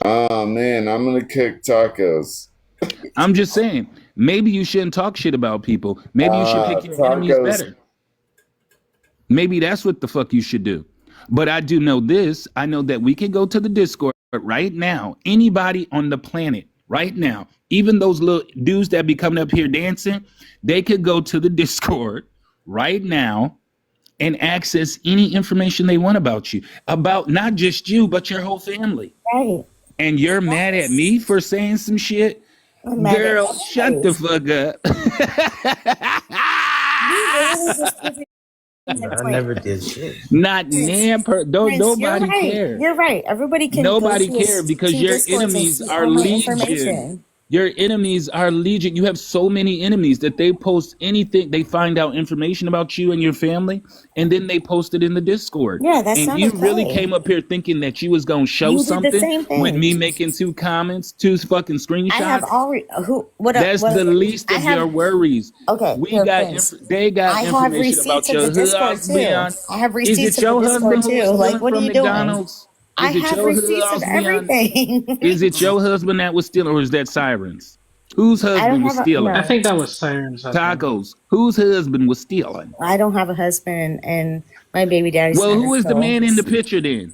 Oh man, I'm gonna cook tacos. I'm just saying, maybe you shouldn't talk shit about people. Maybe you should pick your enemies Tacos. better. Maybe that's what the fuck you should do. But I do know this. I know that we can go to the Discord right now. Anybody on the planet right now, even those little dudes that be coming up here dancing, they could go to the Discord right now and access any information they want about you, about not just you, but your whole family. Right. And you're mad at Yes. me for saying some shit? I'm mad at Girl, shut the everybody. fuck You literally up. just proved my I point. never did shit. Not Prince, nan per don't Prince, you're nobody right. care. You're right. Everybody can go Nobody to care his because two your discords and enemies see are all my legion. information. Your enemies are legion. You have so many enemies that they post anything, they find out information about you and your family, and then they post it in the Discord. Yeah, that's And not you really okay. came up here thinking that you was gonna show You did the something same with thing. me making two comments, two fucking I have screenshots. already who That's what the least I of have your worries. okay, We here, got Prince. they got I have information receipts about of the your Discord too. husband. I have Is receipts it of the your Discord husband who was too. Like, stealing what are from you doing? McDonald's? I Is it have your receipts of husband? everything. Is it your husband that was stealing, or is that Sirens? Whose I don't husband was have a stealing? I no. think that was Siren's husband. Tacos. Whose husband was stealing? I don't have a husband, and my baby daddy's Well, trying to who is the steal. man in the picture then?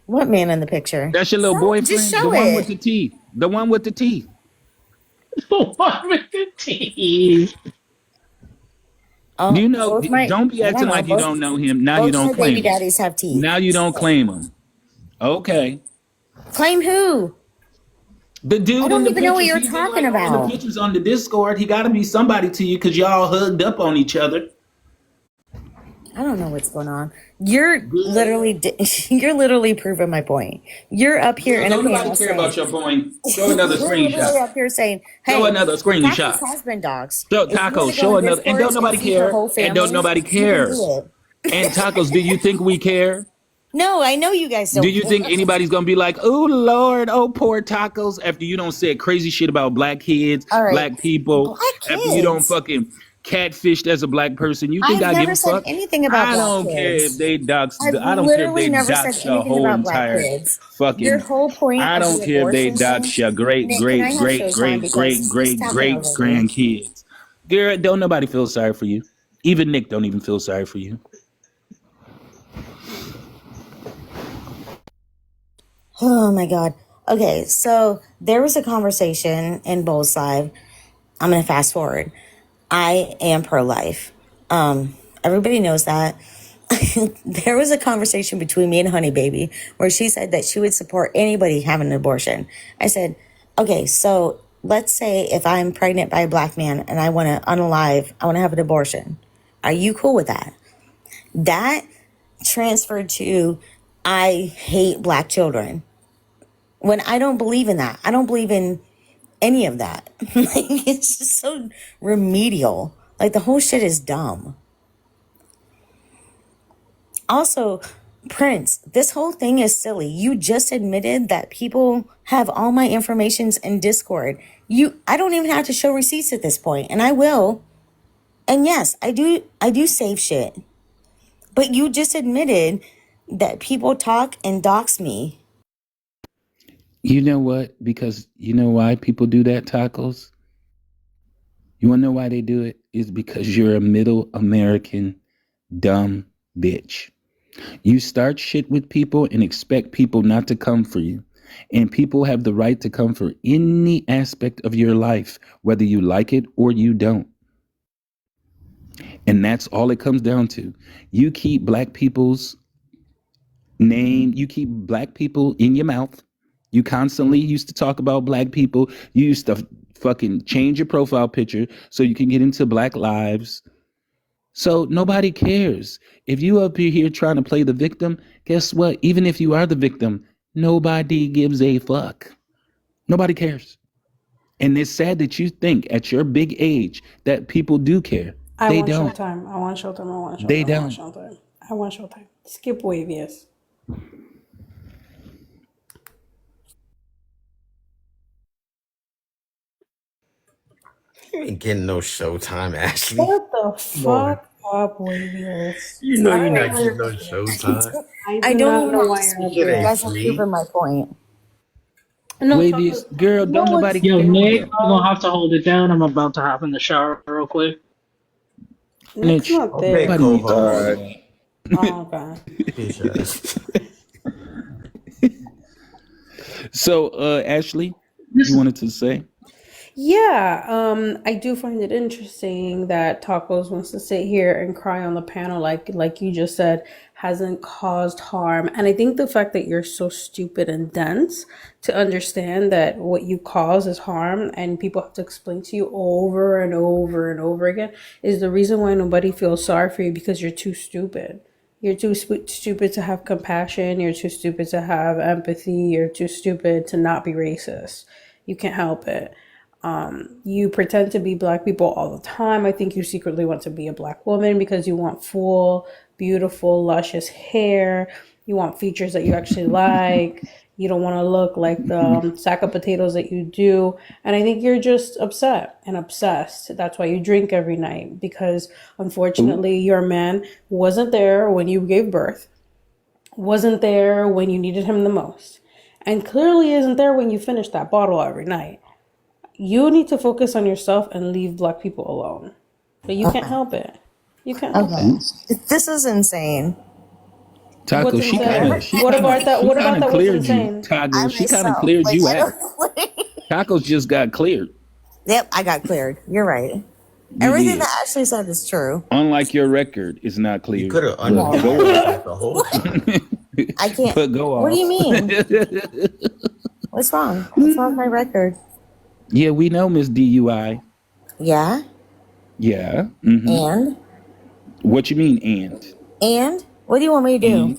What man in the picture? That's your little Just boyfriend? The show one with it. the teeth. The one with the teeth. What with the teeth? Do you know? Both my Don't be I don't acting know like you both don't know him. Now you both don't my baby claim him. daddies have teeth. Now you don't claim him. Okay. Claim who? The I dude in don't the even know what pictures, you're he's in talking like all the about. pictures on the Discord. He got to be somebody to you because y'all hugged up on each other. I don't know what's going on. You're Good. literally you're literally proving my point. You're up here Girl, in a don't nobody panel care saying about your point. Show another you're literally screenshot. up here saying, Show "Hey, another Tacos screenshot. has been dogs. Show If you want Taco. to go Show on another. And Discord don't and nobody see her care. whole And don't family, nobody you can care. do And it." Tacos, do you think we care? No, I know you guys Do don't you care. think anybody's gonna be like, "Oh Lord, oh poor Tacos," after you don't say crazy shit about black kids, All right, black people, black after you don't kids. fucking catfished as a black person? You think I've I give never a said fuck? anything about I black don't care if kids. they dox. I've I don't care if literally they never said dox your anything whole about black entire kids. Your fucking. whole point I of don't the care if they abortion dox thing, your great Nick, can I great have great Showtime great because great he's great talking great over me? grandkids. Garrett, don't nobody feel sorry for you. Even Nick don't even feel sorry for you. Oh my God. Okay, so there was a conversation in Bull's Live. I'm gonna fast forward. I am pro-life. Everybody knows that. There was a conversation between me and Honey Baby where she said that she would support anybody having an abortion. I said, okay, so let's say if I'm pregnant by a black man and I want to unalive, I want to have an abortion. Are you cool with that? That transferred to I hate black children. When I don't believe in that, I don't believe in any of that. Like, it's just so remedial. Like, the whole shit is dumb. Also, Prince, this whole thing is silly. You just admitted that people have all my informations in Discord. I don't even have to show receipts at this point, and I will. And yes, I do save shit. But you just admitted that people talk and dox me. You know what? Because you know why people do that, Tacos? You want to know why they do it? It's because you're a middle American dumb bitch. You start shit with people and expect people not to come for you. And people have the right to come for any aspect of your life, whether you like it or you don't. And that's all it comes down to. You keep black people's name, you keep black people in your mouth. You constantly used to talk about black people. You used to fucking change your profile picture so you can get into black lives. So nobody cares. If you up here trying to play the victim, guess what? Even if you are the victim, nobody gives a fuck. Nobody cares. And it's sad that you think at your big age that people do care. I They want don't. Showtime. I want Showtime. I want They Showtime. I want don't. Showtime. I want Showtime. Skip wave, yes. You ain't getting no Showtime, Ashley. Shut the Come on. fuck up, wave, yes. You know I you're don't not know why getting you're no up here. Showtime. I I do don't not even know have why to you're speak. up It You ain't here. guys have free. proven my point. No, Wavius, girl, don't no, nobody it's Yo, care about Nick, that. you're gonna have to hold it down. I'm about to hop in the shower real quick. Nick's Niche, not Okay, there. nobody needs to All hear co-host. right. that. Oh, okay. Bitch ass. So, Ashley, This you is wanted to say? Yeah, I do find it interesting that Tacos wants to sit here and cry on the panel like you just said hasn't caused harm. And I think the fact that you're so stupid and dense to understand that what you cause is harm and people have to explain to you over and over and over again is the reason why nobody feels sorry for you because you're too stupid. You're too stupid to have compassion. You're too stupid to have empathy. You're too stupid to not be racist. You can't help it. You pretend to be black people all the time. I think you secretly want to be a black woman because you want full, beautiful, luscious hair. You want features that you actually like. You don't want to look like the sack of potatoes that you do. And I think you're just upset and obsessed. That's why you drink every night because unfortunately your man wasn't there when you gave birth, wasn't there when you needed him the most, and clearly isn't there when you finish that bottle every night. You need to focus on yourself and leave black people alone. But you can't help it. You can't help Okay. it. This is insane. Taco, What's she insane? kind of, What about that? What about that? What's cleared you. insane? Taco, I she kind of myself. cleared Like, you I out. don't. Tacos just got cleared. Yep, I got cleared. You're right. You Everything did. that Ashley said is true. Unlike your record, it's not You cleared. could have But unmuted go yourself the whole time. I can't. but go What do you off. mean? What's wrong? What's wrong with my record? Yeah, we know Miss DUI. Yeah. Yeah. Hmm. And What you mean, and what do you want me to do?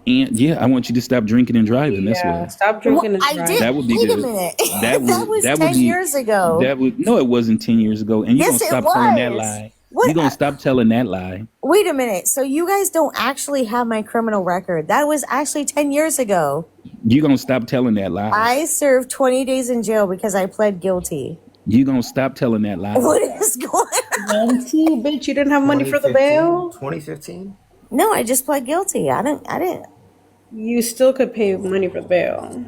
and yeah, I want you to stop drinking and driving. That's Yeah, what. stop drinking and I driving. did. That would be Wait a good. minute. That would that was that would 10 be years ago. that would no, it wasn't 10 years ago. And you're Yes, gonna it stop telling that was. lie. What? You're gonna stop telling that lie. Wait a minute. So you guys don't actually have my criminal record. That was actually 10 years ago. You're gonna stop telling that lie. I served 20 days in jail because I pled guilty. You're gonna stop telling that lie. What is going on? Guilty, bitch. You didn't have money for the bail. 2015? No, I just pled guilty. I didn't. You still could pay money for the bail.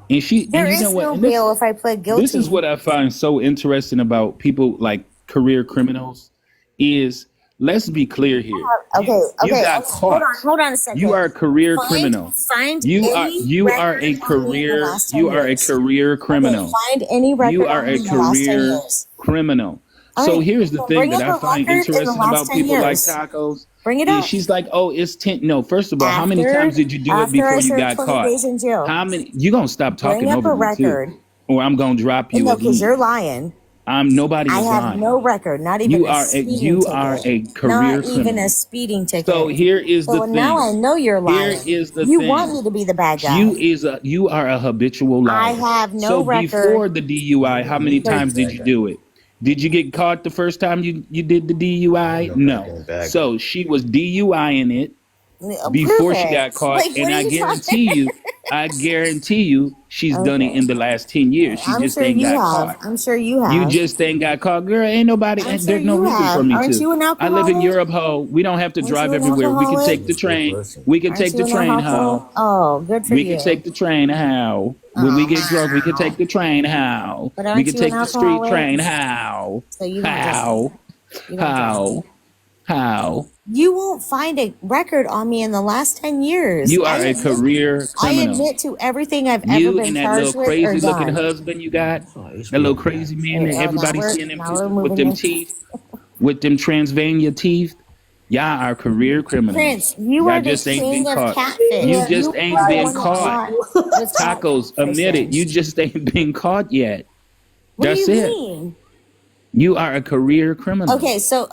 And she There and you is know what? no And this, bail if I pled guilty. this is what I find so interesting about people like career criminals is let's be clear here. Okay, You okay. got caught. Hold on a second. You are a career Find- criminal. Find You are any you are record a on me in the career last 10 you are a years. career Okay, criminal. find any record You are on me a in the last 10 career years. criminal. All So right, here's the so thing bring that up I a find record in the interesting last about 10 people like years. tacos. Bring it Is up. she's like, oh, it's 10. No, first of all, how many times did you do it After before I you served got 20 caught? days in jail. How many? You gonna stop talking Bring up over a me record. too, or I'm gonna drop you No, again. because you're lying. Nobody I is have lying. no record, not even You a are a speeding you ticket. are a Not career even criminal. a speeding ticket. So here is the So now I thing. know you're Here lying. is the You thing. want me to be the bad guy. You are a habitual I liar. have no So record. before the DUI, how many For- times did you do it? Did you get caught the first time you did the DUI? No, No. back in the bag. So she was DUIing it Prove before she it. got caught, Like, what and are I you guarantee you, she's done it in the last 10 years. She I'm just sure ain't you got have. caught. I'm sure you have. You just ain't got caught, girl. Ain't nobody. I'm sure There's no you reason have. for me Aren't to. you an I live in alcoholic? Europe, ho. We don't have to Aren't drive you an everywhere. We can alcoholic? take the train. Listen. We can Aren't take you the an train, ho. alcoholic? Oh, good for We you. can take the train, how? When we get drunk, we can take the train, how? But We aren't can you an take the street alcoholic? train, how? So you don't How? You don't How? How? You won't find a record on me in the last 10 years. You are a career I criminal. admit to everything I've ever You been and that charged little with or crazy looking done. husband you got, Oh, that little crazy man that Oh, now everybody's we're- seeing him now we're with moving them into- teeth, with them Transylvania teeth. Y'all are career criminals. Prince, you Y'all are the just ain't king been of caught. catfish. You just ain't are the been one that caught. was caught Tacos, admit it. catfishing. You just ain't been caught yet. What That's do you it. mean? You are a career criminal.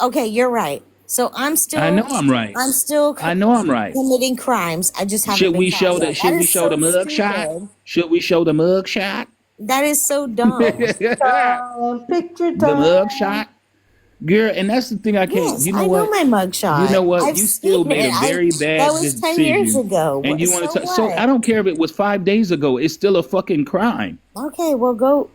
Okay, you're right. So I'm still. I know I'm right. I'm still. I know I'm right. Committing crimes. I just haven't. Should been we caught show yet. the That Should we is show so the mug shot? stupid. Should we show the mug shot? That is so dumb. Picture The mug shot, girl. And that's the thing I can't. Yes, You know I what? know my mugshot. You know what? I've You still seen made it. a very bad That was decision. 10 years ago. And you So want to? So what? I don't care if it was 5 days ago. It's still a fucking crime. Okay, well go.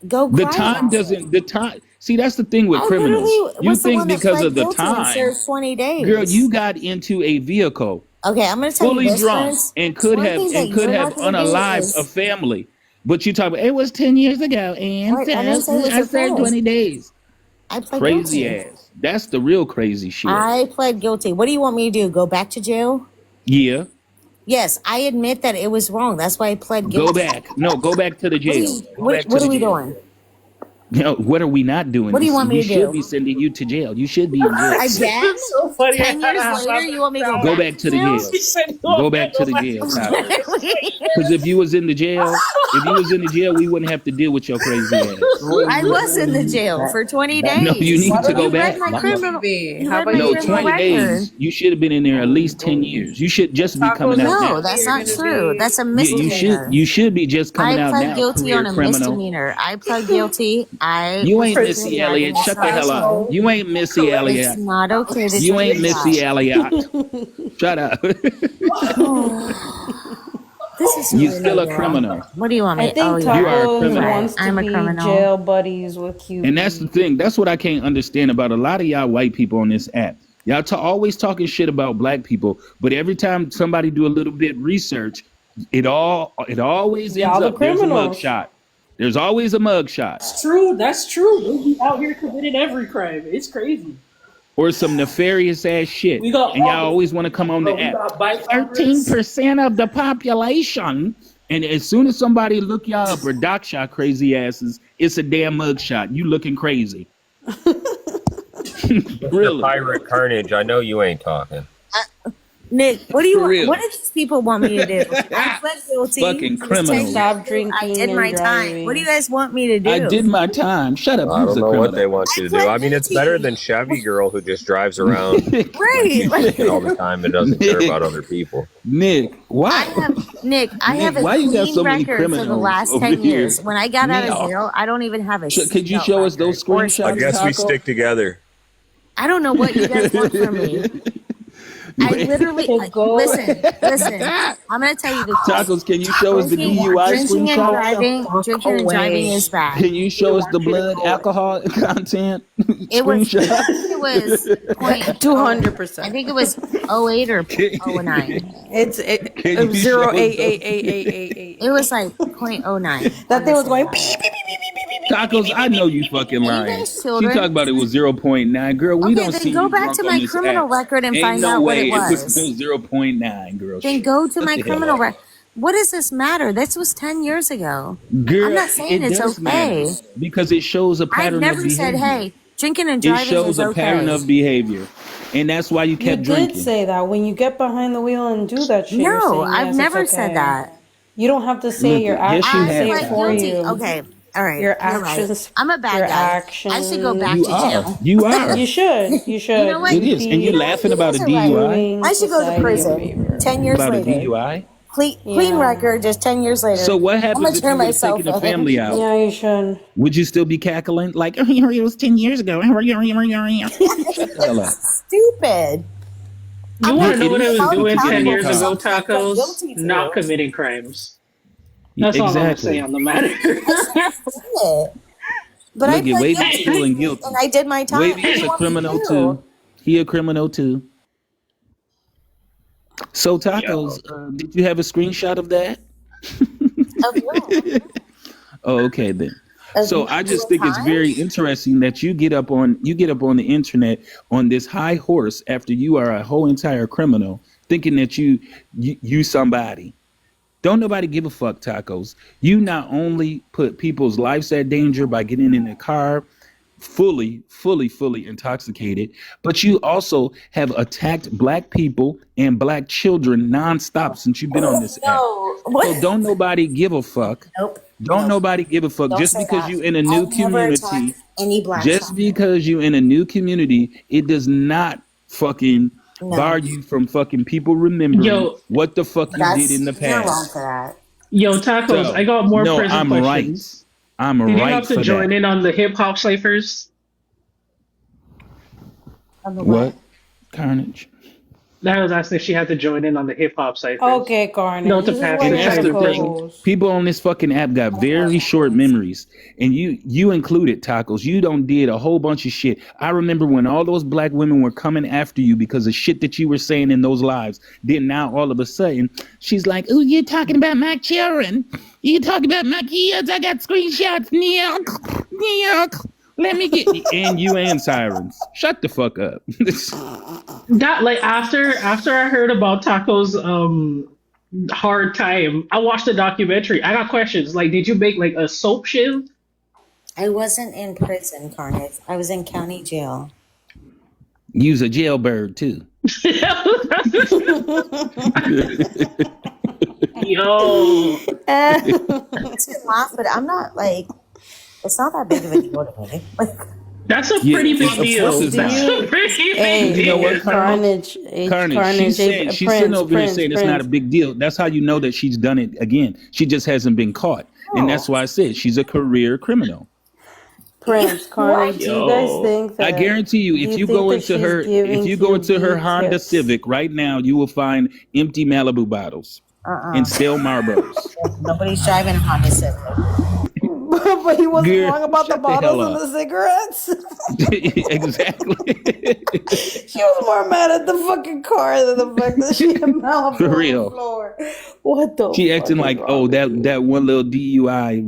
The cry time about it. doesn't. The time. See, that's the thing with I criminals. literally You was the think one that because pled of the guilty and time, served 20 days. girl, you got into a vehicle Okay, I'm gonna tell fully you this, drunk Prince. and could One have thing that you're not gonna do unalived is- a family. But you talk about it was 10 years ago, and Wait, I didn't say it was I your said friends. 20 days. I pled Crazy guilty. ass. That's the real crazy shit. I pled guilty. What do you want me to do? Go back to jail? Yeah. Yes, I admit that it was wrong. That's why I pled Go guilty. back. No, go back to the jail. Go back to What the are we jail. doing? No, what are we not doing? What do you want me We to should do? be sending you to jail. You should be in jail. I guess. so funny. 10 years later, you want me to Go back to the jail. Go back to the jail, Tyler. Because if you was in the jail, we wouldn't have to deal with your crazy ass. I was in the jail for 20 days. No, you need to go You back. read my criminal. You How read about my No, you? criminal 20 record. days. You should have been in there at least 10 years. You should just be coming out now. No, that's not true. That's a Yeah, misdemeanor. you should be just coming I out pled now. guilty Career on a criminal. misdemeanor. I pled guilty. You ain't Missy Elliott. Shut the hell up. You ain't Missy It's Elliott. not okay to You do ain't that. Missy Elliott. Shut up. This is You really still a wrong. criminal. What do you want me? I think oh, You are a Tacos criminal. wants to I'm a be criminal. jail buddies with you. And that's the thing. That's what I can't understand about a lot of y'all white people on this app. Y'all always talking shit about black people, but every time somebody do a little bit research, it always Y'all ends the up there's a criminals. mugshot. There's always a mugshot That's true. That's true. They be out here committing every crime. It's crazy. or some nefarious ass shit. We got And y'all all- always want to come on Bro, the we app. got bike 13% of the population. And as soon as somebody look y'all up or dox y'all crazy asses, it's a damn mugshot. You looking crazy. Really. Pirate Carnage, I know you ain't talking. Nick, what do you For want? real. What do these people want me to do? I pled guilty. Fucking It's criminal. 10 Stop years. drinking I did and my time. driving. What do you guys want me to do? I did my time. Shut up. I Who's don't a know what they criminal? want you to do. I mean, it's better than Chevy Girl who just drives around Right. drinking all the time and doesn't care about other people. Nick, why? Nick, I have a why you got clean so many record for the criminals last over 10 here? years. When I got out Now. of jail, I don't even have a Could you seatbelt show us those record. Or screenshots? I guess we Taco? stick together. I don't know what you guys want from me. I literally Go. listen. I'm gonna tell you the truth. Tacos, can you show us the Drinking DUI and screenshot? drinking and driving is bad. Can you show us the blood alcohol content It was screenshot? it was point 200%. I think it was 08 or 09. It's Can you show us 0.8888888. It was like 0.09. That thing was going. Tacos, I know you fucking lying. guys She children? talked about it was 0.9. Girl, we Okay, don't then see go you back drunk to on my this criminal app. record and Ain't find no out what way it was. 0.9, girl. Then go to Shut my the hell criminal up. record. What does this matter? This was 10 years ago. Girl, I'm not saying it it's does okay. matter because it shows a I've pattern of never behavior. said, hey, drinking and It driving shows is a pattern okay. of behavior, and that's why you You kept did drinking. say that when you get behind the wheel and do that shit. you're No, saying, I've yes, never it's said okay. that. You don't have to say Look, your yes, actions you I have say pled it for guilty. you. Okay, all right. Your you're right. actions. I'm a bad your guy. I should go back You to are. jail. You are. You should. You should. know what? It is, and you're You know what? laughing You about a guys are right. DUI. Doing I should go to society a prison favor. 10 years About a later. DUI. Clean Yeah. record, just 10 years later. So what I'm happens gonna if you turn would have myself taken the in. family out? Yeah, you should. Would you still be cackling like, oh, it was 10 years ago? Shut the hell up. Stupid. You want to know It what I is was doing 10 stupid. years ago, Something I felt Tacos? guilty to. Not committing crimes. That's all I'm going to say on the matter. Yeah. But I Look at pled Wavy's guilty, feeling guilty. and I did my time. Wavy What do is you a want me to criminal do? too. He a criminal too. So Tacos, did you have a screenshot of that? Of what? Oh, okay then. Of So my I just real think it's very time? interesting that you get up on the internet on this high horse after you are a whole entire criminal, thinking that you somebody. Don't nobody give a fuck, Tacos. You not only put people's lives at danger by getting in the car fully intoxicated, but you also have attacked black people and black children nonstop since you've been on this app. No. What? So don't nobody give a fuck. Nope. Don't nobody give a fuck. Don't Just say because that. you in a new I've never community, attacked any black just child. because you in a new community, it does not fucking No. bar you from fucking people remembering Yo. what the fuck you That's, did in the you're wrong past. for that. Yo, Tacos, So, I got more no, prison I'm questions. right. I'm Did you right have to for join that. in on the hip hop ciphers? Of the What? Carnage. That was asking if she had to join in on the hip hop ciphers. Okay, Carnage. No, to This is pass why the And that's the thing. typos. People on this fucking app got very short memories, and you included, Tacos. You don't did a whole bunch of shit. I remember when all those black women were coming after you because of shit that you were saying in those lives. Then now all of a sudden she's like, "Oh, you're talking about my children. You talking about my kids? I got screenshots. Nyok. Let me get and you and Sirens. Shut the fuck up." That like after I heard about Taco's hard time, I watched the documentary. I got questions. Like, did you make like a soap shiv? I wasn't in prison, Carnage. I was in county jail. Use a jailbird too. Yo, It's can laugh, but I'm not like. It's not that big of a deal to me. Like, that's a Yeah, pretty big of course deal. it's That's not. a pretty Hey, big You know deal. what, Carnage, Carnage, she's sitting over here saying it's not a big deal. That's how you know that she's done it again. She just hasn't been caught. And that's why I said she's a career criminal. Prince, Carnage. Do you guys think that? I guarantee you, if you think go that into she's her, giving if you go into her QB Honda tips? Civic right now, you will find empty Malibu bottles and stale Marlboros. nobody's driving a Honda Civic. But he wasn't Girl, wrong about the shut the hell bottles and the cigarettes. Exactly. She was more mad at the fucking car than the fact that she had Malibu For on real. the floor. What the? She fuck acting is like, wrong oh, with you? that one little DUI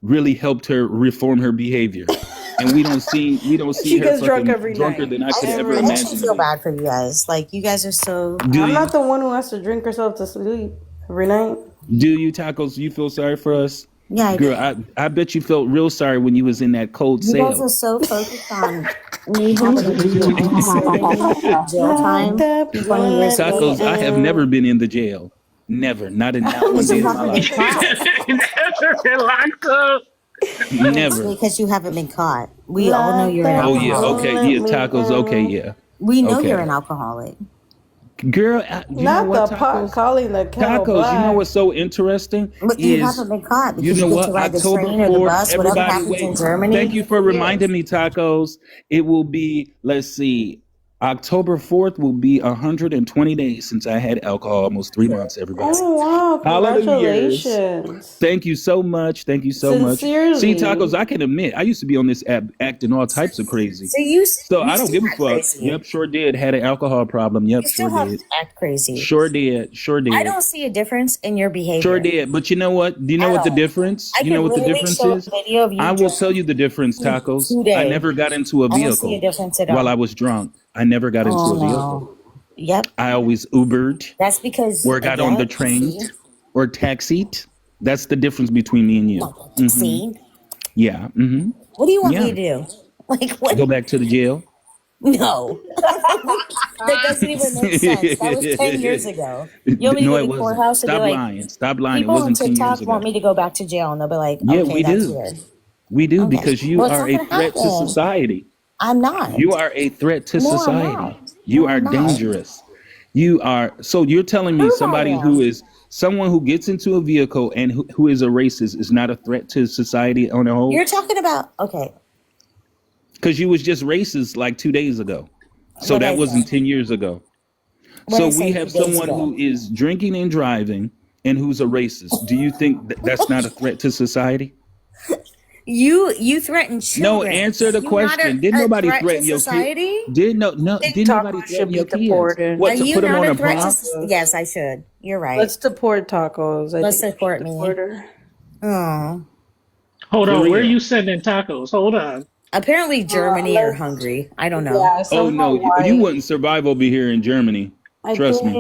really helped her reform her behavior. And we don't see She her gets drunk fucking every drunker night. than I could I ever actually imagine. feel bad for you guys. Like, you guys are so. Do I'm you? not the one who has to drink herself to sleep every night. Do you, Tacos? You feel sorry for us? Yeah, I Girl, I bet you felt real sorry when you was in that cold You guys cell. are so focused on me having to do jail time. Tacos, I have never been in the jail. Never. Not in not one day in my life. Never been locked up. Never. Because you haven't been caught. We all know you're an Oh, yeah. alcoholic. Okay. Yeah. Tacos. Okay. Yeah. We know Okay. you're an alcoholic. Girl, you know Not what, the pot Tacos? calling the kettle Tacos, black. you know what's so interesting? But you is haven't been caught because you know get what? to ride the October train or the 4th, bus, whatever everybody happens wait. in Germany. Thank you for reminding me, Tacos. It will be, let's see, October 4th will be 120 days since I had alcohol, almost 3 months, everybody. Oh wow! Hallelujah. Congratulations. Thank you so much. Thank you so much. Sincerely. See, Tacos, I can admit, I used to be on this app acting all types of crazy. So you So I don't still give a act fuck. crazy. Yep, sure did. Had an alcohol problem. Yep, You still sure have did. to act crazy. Sure did. Sure did. I don't see a difference in your behavior. Sure did. But you know what? Do you know At what the all. difference? I You know could what the literally difference show is? a video of you I will just tell you the difference, Tacos. today. I never got into a I don't see a vehicle difference at all. while I was drunk. I never got into a vehicle. no. Yep. I always Ubered That's because or got on the yep, train see? or taxied. That's the difference between me and you. See? Yeah. Mm-hmm. What do you want Yeah. me to do? Like what? Go back to the jail. No. That doesn't even make sense. That was 10 years ago. You want me to No, go it to the wasn't. courthouse and Stop be like, lying. Stop lying. It people on wasn't 10 years TikTok ago. want me to go back to jail and they'll be like, Yeah, okay, we that's do. weird. We do Okay. because you Well, it's are not a gonna threat to happen. society. I'm not. You are a threat to No, I'm society. not. You No, are I'm not. dangerous. You are. So you're telling me Prove I somebody am. who is someone who gets into a vehicle and who is a racist is not a threat to society on the whole? You're talking about, okay. Because you was just racist like 2 days ago. So What'd that I wasn't say? 10 years ago. What'd I So say we 2 have days someone ago? who is drinking and driving and who's a racist. Do you think that's not a threat to society? You threaten No, children. answer the You're question. not Didn't a nobody threat threaten to your society? kids? Didn't nobody TikTokers should threaten your be kids? deported. What, Are to you put them not on a a threat prom? to? Yes, I should. You're right. Let's deport tacos. I Let's think we support should me. deport her. Oh. Hold For on, where are real. you sending tacos? Hold on. Apparently Germany or Hungary. I don't know. Yeah, Oh no, somehow you white. wouldn't survive over here in Germany. Trust me.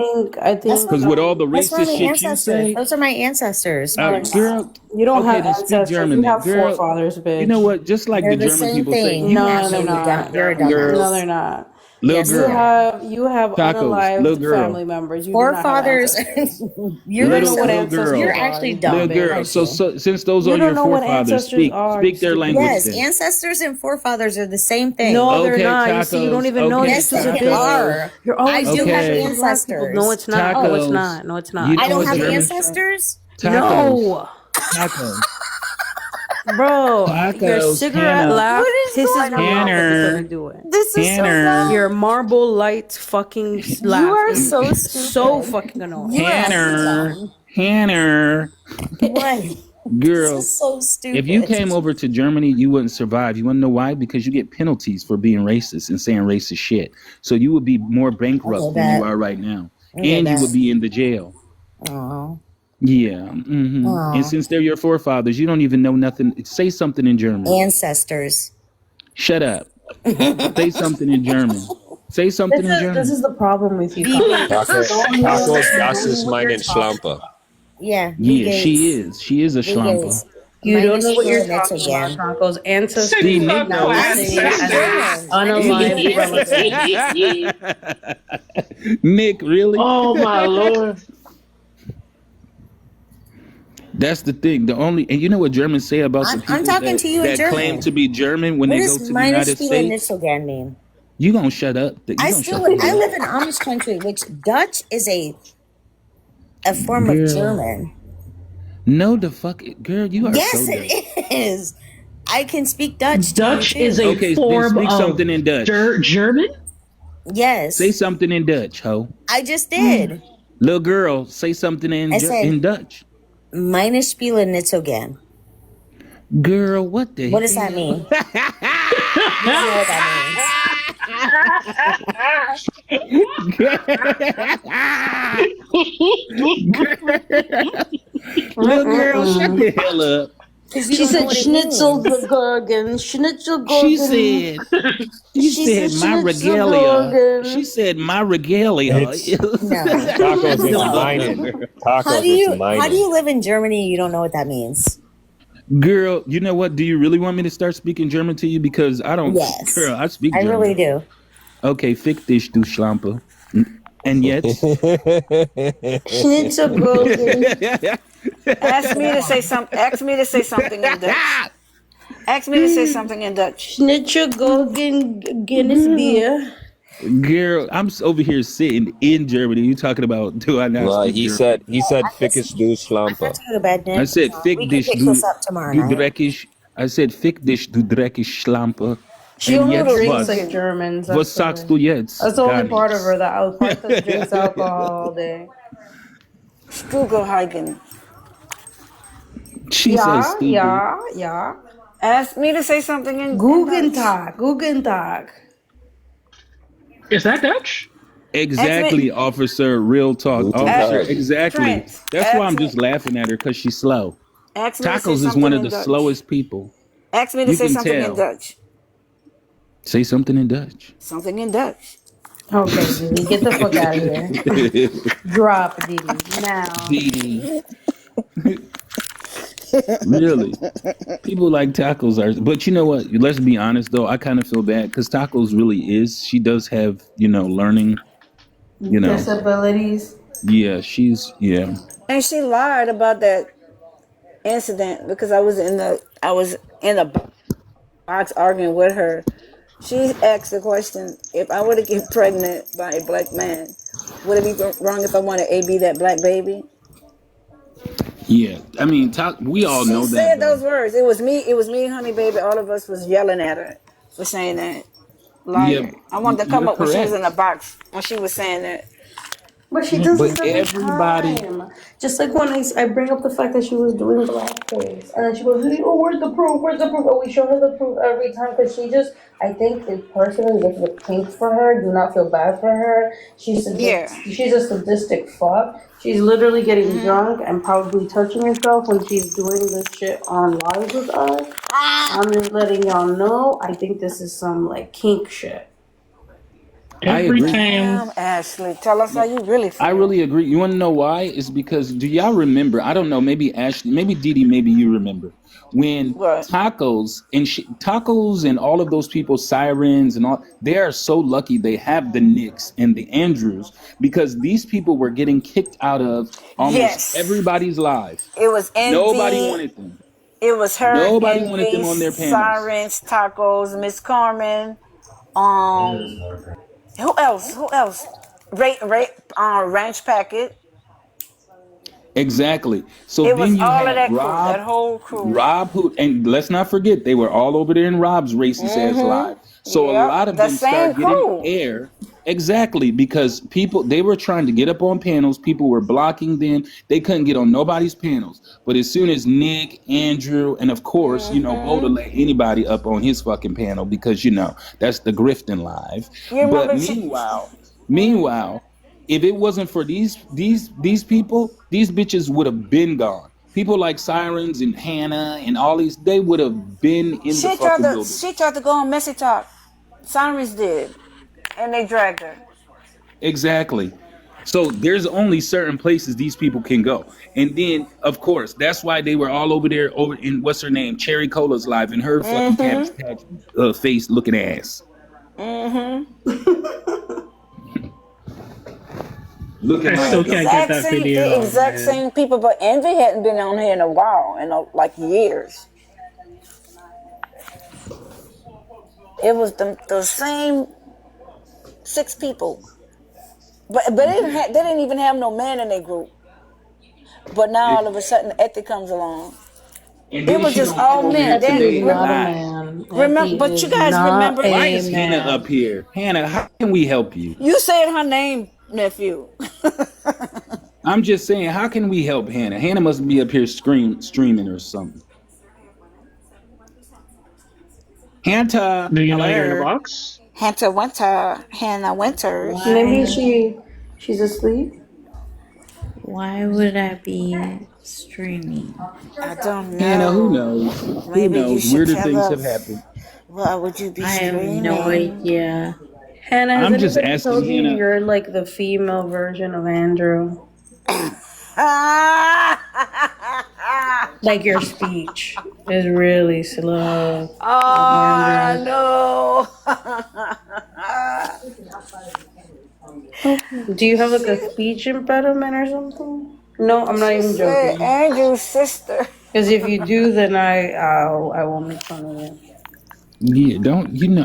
I think Because with all the That's my racist shit you ancestors. say, Those are my ancestors. girl, you don't okay, have then speak ancestors. German You then. have Girl, forefathers, bitch. you know what? Just like They're the the German same people say, thing. you No, have they're Actually, not. you're a Girl. dumbass. No, they're not. little Yes, girl. You have Tacos, unalived little girl. family members. You do not have Forefathers. ancestors. You're You don't know Little- what little ancestors girl. You're are. actually you dumb. Little dumb girl. bitch. So since those You are don't your know what forefathers, ancestors are, speak you their stupid language Yes, then. ancestors and forefathers are the same thing. No, they're Okay, not. You see, you don't tacos. even know Okay, this. Yes, Stupid they bitch. are. You're I always do Okay. have black people. ancestors. No, it's not. No, it's Tacos. not. No, it's not. You I know don't have German- ancestors. Tacos. No, Tacos. bro. Your Tacos, cigarette Hannah. laugh What is Pisses going me off on? that this Tanner. doesn't do it. This is so Tanner. dumb. Your marble light fucking laugh You are is so so stupid. fucking annoying. You are Tanner. dumb. Tanner. What? This Girl, is so stupid. if you came over to Germany, you wouldn't survive. You want to know why? Because you get penalties for being racist and saying racist shit. So you would be more bankrupt Okay, than you bet. are right now. Okay, And you bet. would be in the jail. Aw. Yeah. Aw. And since they're your forefathers, you don't even know nothing. Say something in German. Ancestors. Shut up. Say something in German. Say something in This German. is the problem with you. Tacos, das ist meine Schlampe. Yeah. Yeah, she is. She is a Wie schlampe. geht's? You don't know what you're Minus talking again. about, Tacos. Ancestors See, Nick Fuck knows. ancestors. unalive relatives. Nick, really? Oh my lord. That's the thing. The only, and you know what Germans say about the I'm people talking that, to you in that German. claim to be German when What they go does to the minus United spielen States? nicht so gern mean? You gonna shut up? You I gonna still shut live, the I hell live in Amish country, which Dutch is a form Girl. of German. No, the fuck, girl, you are Yes, so dumb. it is. I can speak Dutch. to you, Dutch too. is a Okay, then form speak of something in Dutch. German? Yes, Say something in Dutch, ho. I just did. Little girl, say something in I said- in Dutch. Meine spielen nicht so gern. Girl, what the What does that hell? mean? I don't know what that Little girl, shut the hell up. means. 'Cause you She don't know said what it Schnitzelgurgen, She Schnitzelgurgen. said, she said my regalia. She said my regalia. It's- No. Tacos is mining. How Tacos do you is mining. live in Germany and you don't know what that means? Girl, you know what? Do you really want me to start speaking German to you? Because I don't. Yes. Girl, I speak I German. really do. Okay, fick dich, du Schlampe. And yet, Schnitzelgurgen. Ask me to say something. Ask me to say something in Dutch. Ask me to say something in Dutch. Schnitzelgurgen Guinness beer. girl, I'm over here sitting in Germany. You talking about? Do I not? Well, speak he German? said fickish do I schlampe. have to go to bed, Nick. I said fick We can dich, pick du, this up tomorrow du night. dreckig. I said fick dich, du dreckig Schlampe. She And only jetzt Drinks was? like Germans. Was sagst du jetzt? That's the only Gar part of nichts. her that I was part that drinks alcohol all day. Strugelhagen. She says stupid. Yeah. Ask me to say something in Guten Dutch. Tag, Guten Tag. Is that Dutch? Exactly, officer. Real talk, officer. Ask- Exactly. Trent, That's why I'm ask just me- laughing at her because she's slow. Ask me to say Tacos is something one in of the Dutch. slowest people. Ask me to You say can something tell. in Dutch. Say something in Dutch. Something in Dutch. Okay, Didi, get the fuck out of here. Drop, Didi, now. Dee Really, people like tacos are, but you know what? Let's be honest though. I kind of feel bad because tacos really is. She does have, learning. Disabilities. Yeah, yeah. And she lied about that incident because I was in the box arguing with her. She asked the question: if I were to get pregnant by a black man, would it be wrong if I wanted to be that black baby? Yeah, I mean, we all She know said that. those words. It was me, honey baby. All of us was yelling at her for saying that. Liar. Yeah, I wanted to come you're up when she was in correct. the box when she was saying that. But she does But this every everybody- time. Just like when I bring up the fact that she was doing blackface. And then she goes, oh, where's the proof? Where's the proof? Oh, we show her the proof every time because I think it personally gets the pink for her. Do not feel bad for her. She's a sadistic fuck. She's literally getting drunk and probably touching herself when she's doing this shit on live with us. I'm just letting y'all know. I think this is some kink shit. I Every agree. time. Ashley, tell us how you really feel. I really agree. You want to know why? It's because, do y'all remember? I don't know. Maybe Ashley, maybe Dee, maybe you remember when What? Tacos and all of those people, Sirens and all, they are so lucky they have the Nicks and the Andrews because these people were getting kicked out of almost Yes. everybody's life. It was envy. Nobody wanted them. It was her. Nobody Envy, wanted them on their panels. Sirens, Tacos, Miss Carmen. Who else? Ranch Packet. Exactly. So It was then you all of had that crew, that whole crew. Rob who, and let's not forget they were all over there in Rob's racist ass live. So a Yep, lot of the them same start getting crew. air. Exactly, because people they were trying to get up on panels, people were blocking them. They couldn't get on nobody's panels. But as soon as Nick, Andrew, and of course, Boda let anybody up on his fucking panel because that's the grifting live. You But remember meanwhile, if it wasn't for these people, these bitches would have been gone. People like Sirens and Hannah and all these, they would have been in the fucking building. she tried to go on Messy Talk. Sirens did, and they dragged her. Exactly. So there's only certain places these people can go. And then, of course, that's why they were all over there over in what's her name, Cherry Cola's live and her fucking Cabbage Patch face looking ass. Looking I still like can't get that video. The exact Man. same people, but Envy hadn't been on here in a while, like years. It was the same 6 people, but they didn't even have no man in their group. But now all of a sudden, Ethy comes along. and It then was she just gonna come all over men. here They today and Not a lie. man. remember, Effie but you is guys not remember? Why a is Hannah man. up here? Hannah, how can we help you? You said her name, nephew. I'm just saying, how can we help Hannah? Hannah must be up here streaming or something. Hannah, Do you know you're in the hello. box? Hannah Winters. Maybe she's asleep. Why would I be streaming? I don't Hannah, who know. knows? Who Maybe you knows? should Weirder tell things have us. happened. Why would you be I have streaming? no idea. Hannah, has I'm just anybody asking told you Hannah. you're like the female version of Andrew? Like your speech is really slow. Oh no! Do you have like a speech impediment or something? No, I'm not even Say joking. Andrew's sister. Because if you do, then I won't make fun of you. Yeah,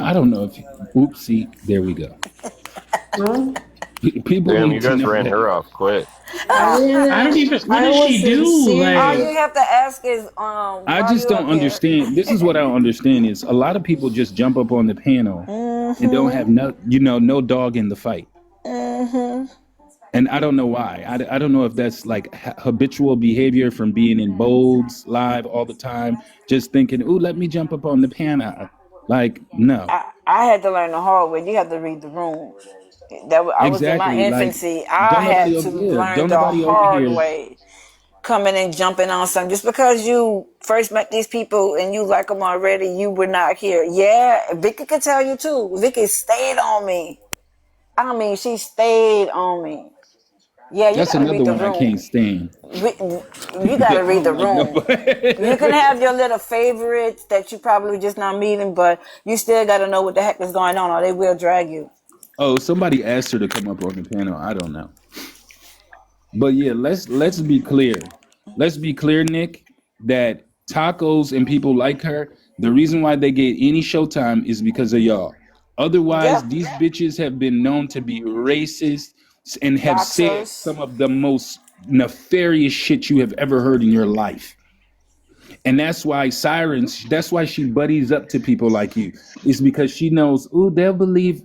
I don't know if. Oopsie, there we go. No? People Damn, need you to guys know ran that. her off quick. I don't even. What does she do? All Like, you have to ask is I why just you don't up here. understand. This is what I don't understand is a lot of people just jump up on the panel and don't have no dog in the fight. And I don't know why. I don't know if that's like habitual behavior from being in Bolds live all the time, just thinking, "Ooh, let me jump up on the panel." Like, no. I had to learn the hard way. You have to read the rooms. I was in my Exactly. Like, infancy. I don't had nobody to over here. learn Don't the nobody over hard here. way. Coming and jumping on something. Just because you first met these people and you like them already, you were not here. Yeah, Vicky could tell you too. Vicky stayed on me. I mean, she stayed on me. Yeah, you That's gotta another read the one I room. can't stand. You gotta read the Like, no, room. You can have your little favorites that you probably just not meeting, but you still gotta know what the heck is going on, or they will drag you. Oh, somebody asked her to come up on the panel. I don't know. But yeah, let's be clear. Let's be clear, Nick, that Tacos and people like her, the reason why they get any showtime is because of y'all. Otherwise, Yep. these bitches have been known to be racist and have said Doxers. some of the most nefarious shit you have ever heard in your life. And that's why that's why she buddies up to people like you. It's because she knows, ooh, they'll believe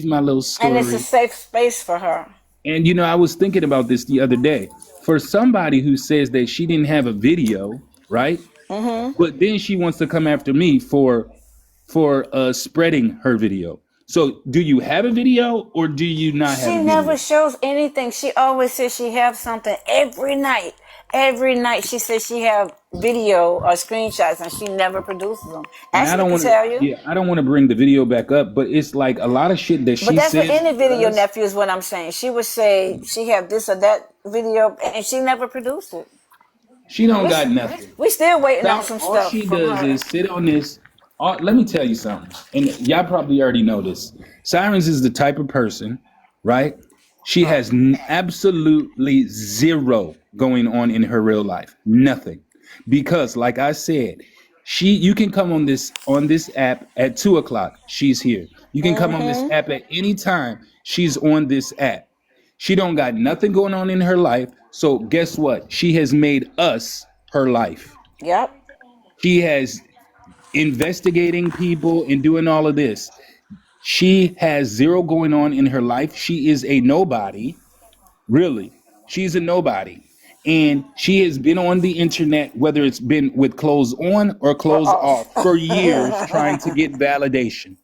my little And it's a story. safe space for her. And I was thinking about this the other day. For somebody who says that she didn't have a video, right? But then she wants to come after me for spreading her video. So do you have a video or do you not have She a video? never shows anything. She always says she have something every night. Every night she says she have video or screenshots and she never produces them. And I Ashley don't can want tell to, you. yeah, I don't want to bring the video back up, but it's like a lot of shit that But she that's what says. any video does. nephew is what I'm saying. She would say she have this or that video and she never produced it. She don't got nothing. We still waiting on some All stuff she from does her. is sit on this. Let me tell you something, and y'all probably already know this. Sirens is the type of person, right? She has absolutely zero going on in her real life, nothing, because like I said, you can come on this app at 2:00. She's here. You can come on this app at any time. She's on this app. She don't got nothing going on in her life. So guess what? She has made us her life. Yep. She has investigating people and doing all of this. She has zero going on in her life. She is a nobody. Really. She's a nobody. And she has been on the internet, whether it's been with clothes on or clothes off, for years trying to get validation.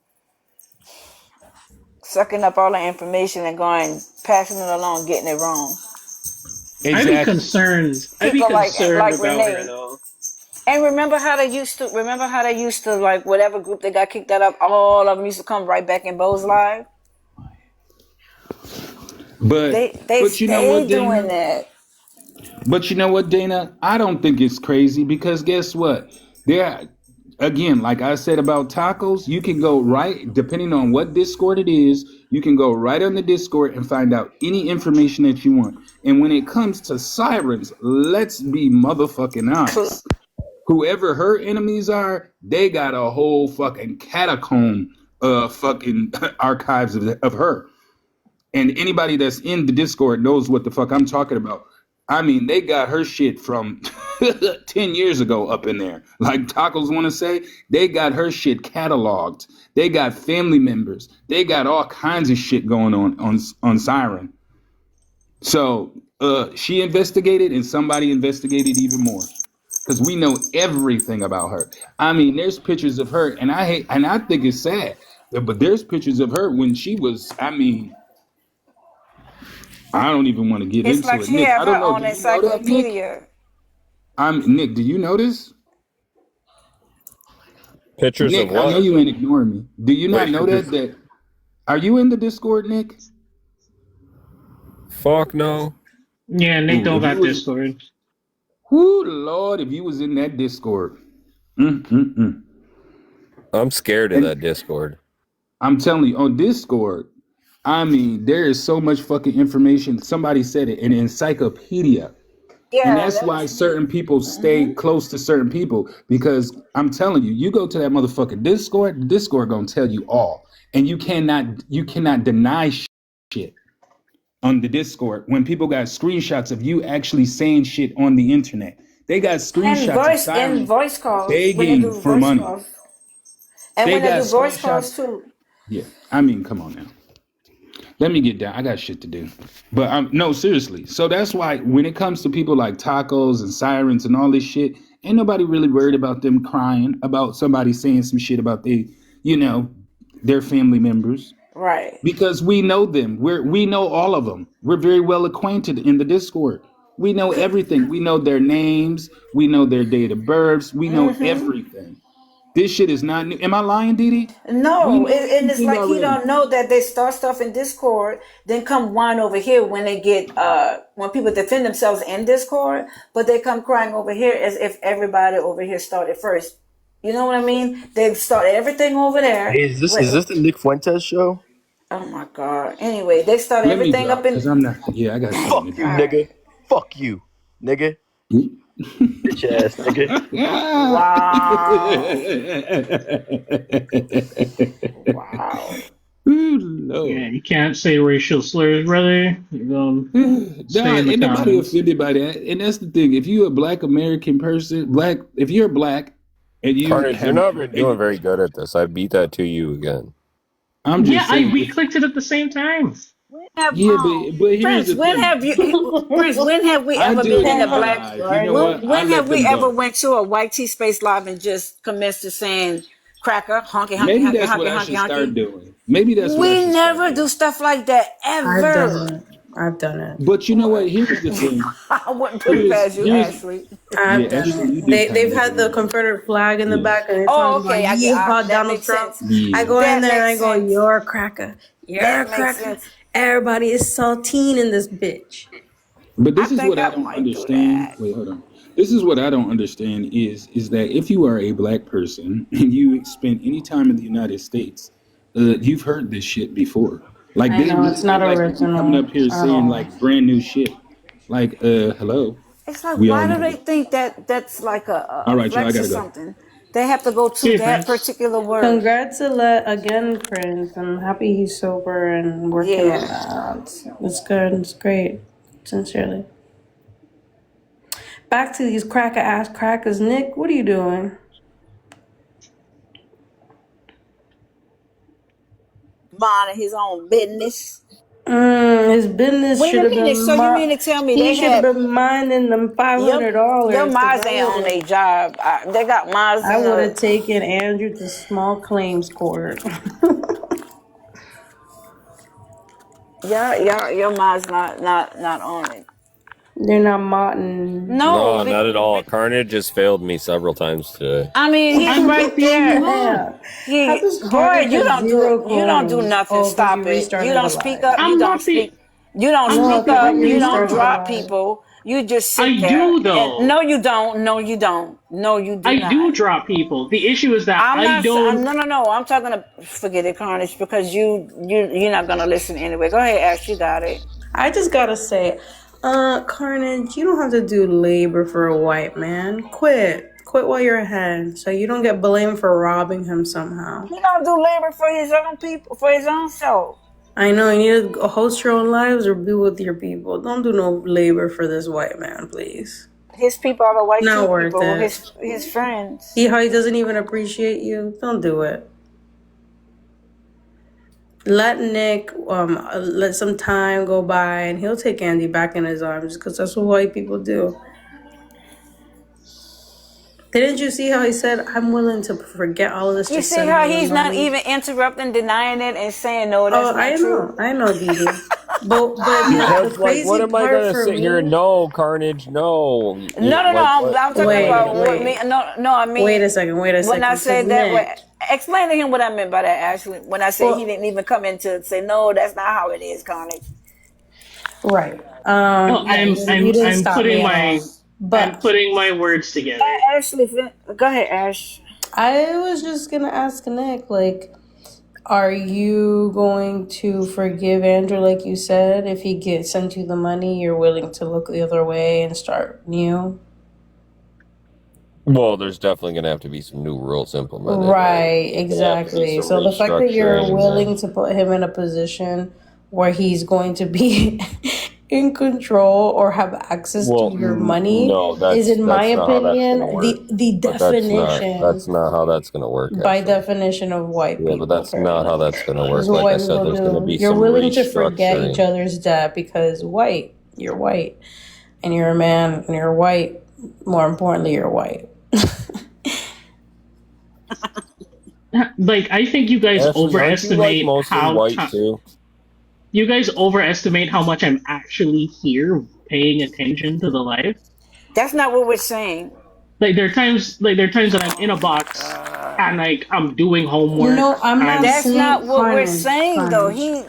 Sucking up all the information and going, passing it along, getting it wrong. I'd be concerned. I'd be People concerned like about her Renee. though. And remember how they used to like whatever group they got kicked out of, all of them used to come right back in Bo's live. But you know what, doing Dana? that. But you know what, Dana? I don't think it's crazy because guess what? Again, like I said about tacos, you can go right, depending on what Discord it is, you can go right on the Discord and find out any information that you want. And when it comes to sirens, let's be motherfucking honest. Whoever her enemies are, they got a whole fucking catacomb fucking archives of her. And anybody that's in the Discord knows what the fuck I'm talking about. I mean, they got her shit from 10 years ago up in there. Like Tacos want to say, they got her shit cataloged. They got family members. They got all kinds of shit going on Siren. So she investigated and somebody investigated even more. Because we know everything about her. I mean, there's pictures of her, and I think it's sad, but there's pictures of her when she was, I mean, I don't even want to get It's into like it. she Nick, have I her don't know. own Do you know that, Nick? encyclopedia. Nick, do you know this? Pictures Nick, of I know what? you ain't ignoring me. Do you not Wait, know that? Are you in the Discord, Nick? Fuck no. Yeah, Nick Ooh, don't if got you was, Discord. whoo, Lord, if you was in that Discord. And I'm scared of that Discord. I'm telling you, on Discord, I mean, there is so much fucking information. Somebody said it, an encyclopedia. And Yeah, that's why certain people stay close to certain people, because I'm telling you, you go to that motherfucking Discord, the Discord gonna tell you all. And you cannot deny shit on the Discord when people got screenshots of you actually saying shit on the internet. They got and screenshots of Siren voice calls when they begging do for voice money. calls, and They when they got do voice calls screenshots. too. Yeah, I mean, come on now. Let me get down. I got shit to do. But no, seriously. So that's why when it comes to people like Tacos and Sirens and all this shit, ain't nobody really worried about them crying about somebody saying some shit about their family members. Right. Because we know them. We know all of them. We're very well acquainted in the Discord. We know everything. We know their names. We know their date of births. We know everything. This shit is not new. Am I lying, Didi? We No, know and it's everything like he already. don't know that they start stuff in Discord, then come whine over here when they get when people defend themselves in Discord, but they come crying over here as if everybody over here started first. You know what I mean? They start everything over there. Hey, is this the Nick Fuentes show? Oh my God. Anyway, they start Let me everything drop up in. because I'm not. Yeah, I got something Fuck to you, do. nigga. Fuck you, nigga. Bitch ass nigga. Wow. Ooh, Yeah, Lord. you can't say racial slurs, brother. You're going to stay Nah, in the ain't nobody comments. offended by that. And that's the thing. If you're a black American person, if you're black and you Carnage, you're have, not doing very good at this. I beat that to you again. I'm Yeah, just saying. we clicked it at the same time. When have Yeah, but here's Prince? the When thing. have you, Prince? When have we I ever do been it in in a my black? life. You know what? I When let have we them ever go. went to a white T space live and just commenced to saying cracker, honky, honky, Maybe honky, that's what honky, I honky, should start honky? doing. Maybe that's what I We should start never do doing. stuff like that I've done ever. it. I've done it. But you know what? Here's the thing. I wouldn't put it past you, Here's Ashley. I've yeah, done actually, you it. do kind They've of had the Confederate flag in the yeah. back and they're Oh, talking about okay. yeehaw That Donald makes Trump. sense. Yeah. I go in That there and I makes go, sense. you're a cracker. You're a That makes cracker. sense. Everybody is saltine in this bitch. But I this is think what I I don't might do understand. that. Wait, hold on. This is what I don't understand is that if you are a black person and you spend any time in the United States, you've heard this shit before. Like I they know, really it's not don't like when you coming original up here at saying all. like brand new shit. Like, hello. It's like, We all why do know they that. think that that's like a All right, y'all, I flex or gotta go. something? They have to go to Okay, that Prince. particular word. Congrats again, Prince. I'm happy he's sober and working on Yeah. that. It's good. It's great. Sincerely. Back to these cracker ass crackers. Nick, what are you doing? Minding his own business. His business Wait should a have minute. been. So you mean to tell me He they should have had been minding them your $500. minds ain't on their job? They got minds I in would have the taken Andrew to small claims court. your mind's not on it. They're not Martin. No, No, not at all. Carnage has failed me several times today. I mean he's right there. Yeah. He, How does boy, Carnage you have don't zero do coins? nothing. Oh, because Stop you it. restarted You the don't speak live. up. I'm not the. You don't I'm No, not speak the because up. you only You don't restarted the one. drop live. people. You just sit I there. do And though. no, you don't. No, you don't. No, you do I not. do drop people. The issue is that I'm I not. don't. No. I'm talking to forget it, Carnage, because you're not gonna listen anyway. Go ahead, Ash. You got it. I just gotta say, Carnage, you don't have to do labor for a white man. Quit while you're ahead, so you don't get blamed for robbing him somehow. He don't do labor for his own people, for his own self. I know you need to host your own lives or be with your people. Don't do no labor for this white man, please. His people are the white Not worth people. it. His friends. See how he doesn't even appreciate you? Don't do it. Let Nick let some time go by and he'll take Andy back in his arms because that's what white people do. Didn't you see how he said, I'm willing to forget all of this You to see send how you the he's not money? even interrupting, denying it, and saying no, that's Oh, not true. I know, Didi. But Because, the like, crazy what am I part gonna for sit here? me. No, Carnage, no. No. Like, I'm talking Wait, about what wait. me. No. I mean, Wait a second. when I Because said that, Nick. explain to him what I meant by that. Actually, when I said he Well, didn't even come in to say no, that's not how it is, Carnage. right. Well, Yeah, you didn't I'm stop putting me at my all. But words together. Ashley, go ahead, Ash. I was just gonna ask Nick, like, are you going to forgive Andrew, like you said, if he sent you the money, you're willing to look the other way and start new? well, there's definitely gonna have to be some new rules implemented. Right, There's gonna have to be exactly. some So the fact that you're restructuring. willing to put him in a position where he's going to be in control or have access Well, to your money no, is, in my that's not how that's opinion, gonna work. the But definition, that's not how that's gonna work. by Actually, definition of white yeah, people. but that's not how that's gonna This work. is what Like I white said, people there's gonna do. be You're some willing to forget each restructuring. other's debt because you're white, and you're a man, and you're white. More importantly, you're white. Like, I think you guys Ashley, aren't you like overestimate mostly how white too? you guys overestimate how much I'm actually here paying attention to the life. That's not what we're saying. Like there are times that I'm in a box and like I'm doing homework. No, I'm not That's saying not what we're carnage. saying, though. Carnage. He.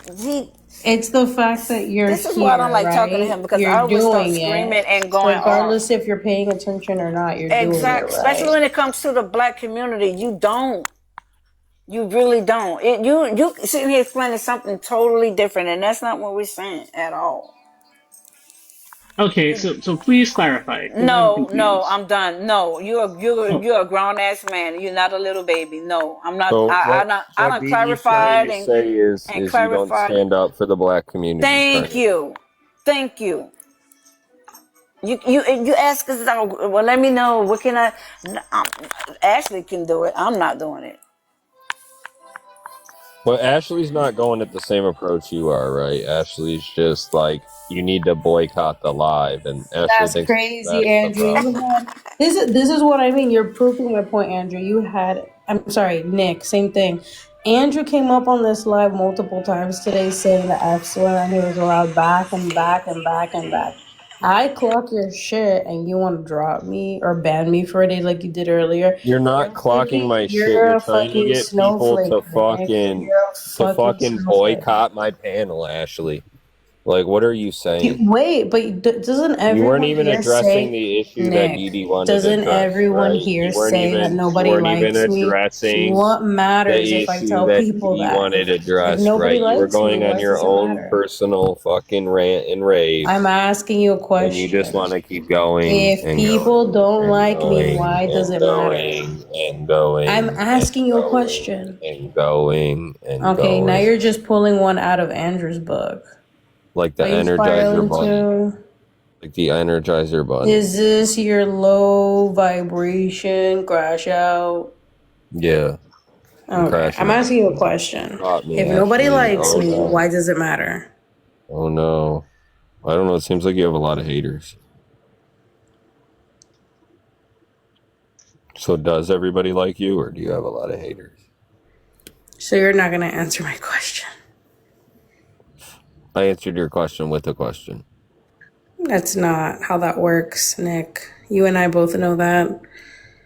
It's the fact that you're This is here, why I don't like right? talking to him because I You're always start doing screaming it, and going off. regardless if you're paying attention or not. You're doing it, Exactly. Especially right? when it comes to the black community, you don't. You really don't. You sitting here explaining something totally different, and that's not what we're saying at all. Okay, so please clarify. 'Cause I'm No, confused. I'm done. No, you're a grown ass man. You're not a little baby. No, I'm not. So I what don't. I what don't Dee Dee's clarified trying to say is and you don't clarified. stand up for the black community. Thank you. You ask us. Well, let me know. What can I? Ashley can do it. I'm not doing it. Well, Ashley's not going at the same approach you are, right? Ashley's just like, you need to boycott the live, and Ashley That's thinks crazy, that's the Andrew. problem. This is what I mean. You're proving my point, Andrew. I'm sorry, Nick. Same thing. Andrew came up on this live multiple times today saying the F slur, and he was allowed back and back and back and back. I clock your shit, and you want to drop me or ban me for a day like you did earlier. You're not clocking my shit. You're You're a trying to fucking get people snowflake, to Nick. fucking You're a fucking snowflake. boycott my panel, Ashley. Like, what are you saying? Wait, but doesn't You weren't everyone even here addressing say, the issue that Nick, Edie wanted doesn't addressed, everyone right? here You weren't say that even nobody likes me? addressing What the matters if I issue tell that people Edie that? wanted If addressed, nobody right? You were likes me, going on what your does it own matter? personal fucking rant and rave, I'm asking you a and you just question. want to keep going If and people going don't and like me, going why does and it matter? going and going I'm and asking you a going question. and going and Okay, now going. you're just pulling one out of Andrew's book. Like the Are you Energizer spiraling Bunny. too? Like the Energizer Bunny. Is this your low vibration crash out? Yeah. I'm Okay, crashing I'm out. asking you a question. Caught me, If nobody Ashley. likes Oh me, no. why does it matter? Oh no. I don't know. It seems like you have a lot of haters. So does everybody like you, or do you have a lot of haters? So you're not gonna answer my question. I answered your question with a question. That's not how that works, Nick. You and I both know that.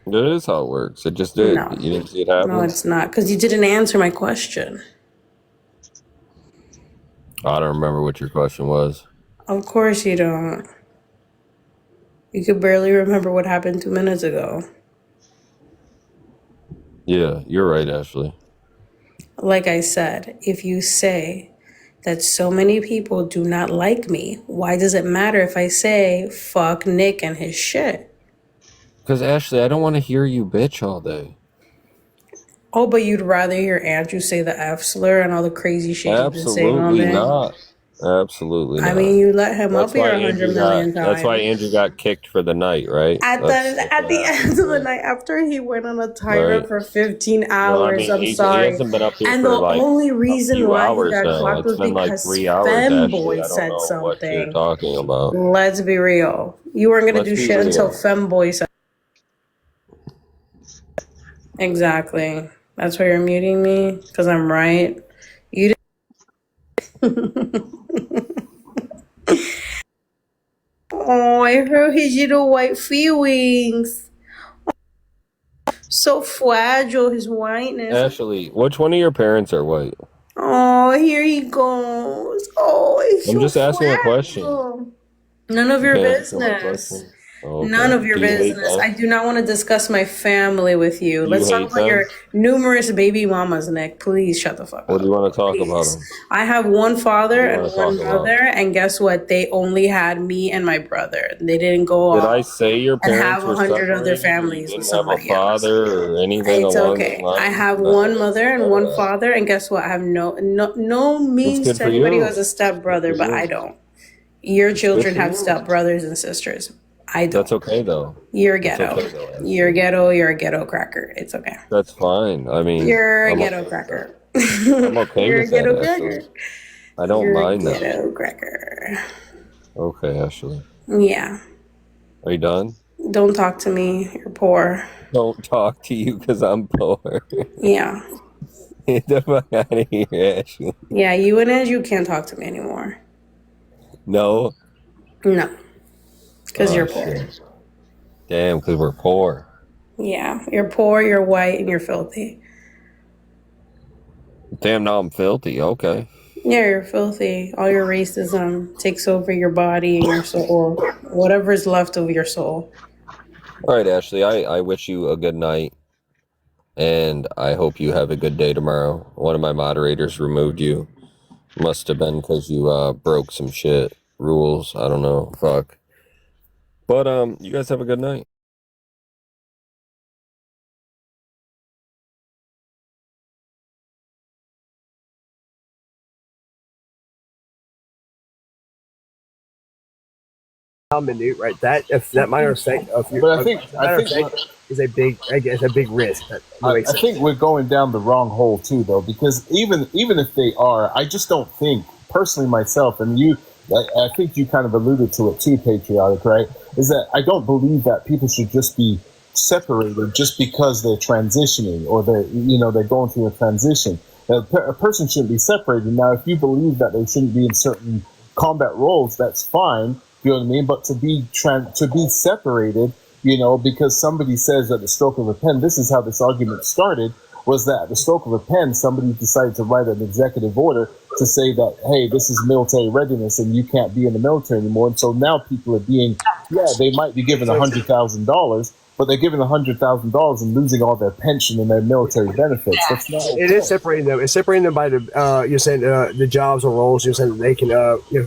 That is how it works. It just did. No, You didn't see it happen? no, it's not, because you didn't answer my question. I don't remember what your question was. Of course you don't. You could barely remember what happened 2 minutes ago. Yeah, you're right, Ashley. Like I said, if you say that so many people do not like me, why does it matter if I say fuck Nick and his shit? Because, Ashley, I don't want to hear you bitch all day. Oh, but you'd rather hear Andrew say the F slur and all the crazy shit he's been saying all Absolutely day? not. Absolutely not. I mean, you let him That's up here why 100 million times. That's why Andrew got kicked for the night, right? At the end of the night, after he went on a tirade Right. for 15 No, I hours, mean, I'm he sorry. hasn't been up here And for the like only a reason few why he hours got now. clocked It's was been like because 3 hours, Ashley. I Femboy don't said know what you're something. talking about. Let's be real. You weren't gonna Let's do be shit until real. Femboy said. Exactly. That's why you're muting me, because I'm right. You didn't. Oh, I heard his little white feelings. So fragile, his whiteness. Ashley, which one of your parents are white? Oh, here he goes. Oh, it's I'm so just asking a question. fragile. None of You your can't answer my business. question. Okay. None of your Do you hate business. them? I do not want to discuss my family with you. Do you Let's talk hate about your them? numerous baby mamas, Nick. Please shut the fuck What do up. you want to talk about Please. them? I have one What father do you and want to talk one about? mother, and guess what? They only had me and my brother. They didn't go Did I off say your and have parents were 100 other separated, or you families with didn't have a somebody else. father or anything It's along those okay. I lines? have No, one mother and none of one that. father, and guess what? I have no It's means good to for anybody who you. has a Good stepbrother, for but I you. don't. Your It's good children for have you. stepbrothers and sisters. I That's don't. okay though. You're It's ghetto. okay though, Ashley. You're ghetto. You're a ghetto cracker. It's okay. That's fine. I mean, You're a I'm ghetto okay with that. cracker. I'm okay You're a with that, ghetto Ashley. cracker. I don't You're a mind that. ghetto cracker. Okay, Ashley. Yeah. Are you done? Don't talk to me. You're poor. Don't talk to you because I'm poor. Yeah. Get the fuck out of here, Ashley. Yeah, you and Andrew can't talk to me anymore. No? No. Because Oh, you're poor. shit. Damn, because we're poor. Yeah. You're poor, you're white, and you're filthy. Damn, now I'm filthy. Okay. Yeah, you're filthy. All your racism takes over your body and your soul. Whatever is left of your soul. All right, Ashley, I wish you a good night, and I hope you have a good day tomorrow. One of my moderators removed you. Must have been because you broke some shit. Rules. I don't know. Fuck. But you guys have a good night. Minute, right? That if that minor effect of your, But I think is a big, I guess, a big risk. I think we're going down the wrong hole too, though, because even if they are, I just don't think personally myself, and you, I think you kind of alluded to it too, Patriotic, right? Is that I don't believe that people should just be separated just because they're transitioning or they're going through a transition. A person shouldn't be separated. Now, if you believe that they shouldn't be in certain combat roles, that's fine. You know what I mean? But to be separated, because somebody says at the stroke of a pen, this is how this argument started, was that at the stroke of a pen, somebody decided to write an executive order to say that, hey, this is military readiness and you can't be in the military anymore. And so now people are being, they might be given $100,000, but they're given $100,000 and losing all their pension and their military benefits. That's not okay. It is separating them. It's separating them by the you're saying the jobs or roles you're saying that they can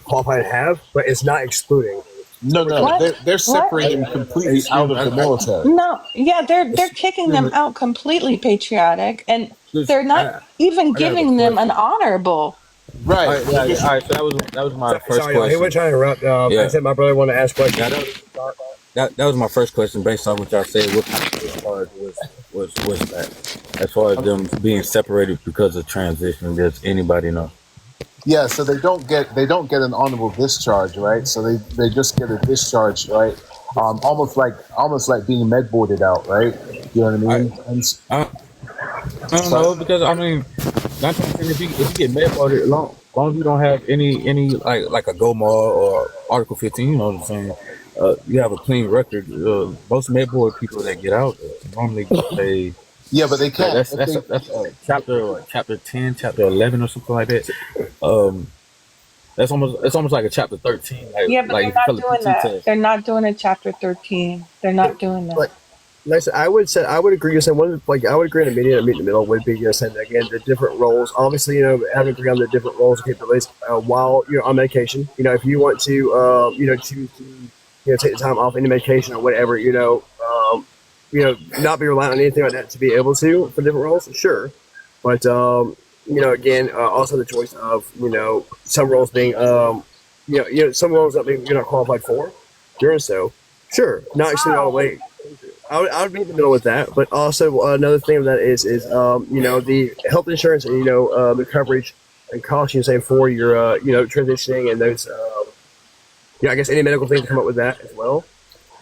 qualify and have, but it's not excluding. No, What? they're separating them completely out of the military. No, yeah, they're kicking them out completely, patriotic, and they're not even giving them an honorable. Right. All right, so that was my first Sorry, question. he wasn't trying to interrupt. I said my brother wanted to ask questions. That was my first question based on what y'all said. What kind of discharge was that? As far as them being separated because of transition, does anybody know? Yeah, so they don't get an honorable discharge, right? So they just get a discharge, right? Almost like being med boarded out, right? You know what I mean? I don't know, because I mean, not if you get med boarded, as long as you don't have any like a GOMA or Article 15, you know what I'm saying? You have a clean record. Most med board people that get out normally they. Yeah, but they can't. That's chapter 10, chapter 11, or something like that. It's almost like a chapter 13. Yeah, but like they're not doing that. test. They're not doing a chapter 13. They're not doing that. Like I would agree. You're saying I would agree in a meet in the middle would be saying again the different roles. Obviously, having agree on the different roles and capabilities while you're on medication. If you want to choose to take the time off any medication or whatever, not be reliant on anything like that to be able to for different roles, sure. But again, also the choice of some roles being some roles that maybe you're not qualified for, doing so, sure, not excluding all the way. I would be in the middle with that, but also another thing of that is the health insurance and the coverage and cost you're saying for your transitioning and those I guess any medical thing to come up with that as well.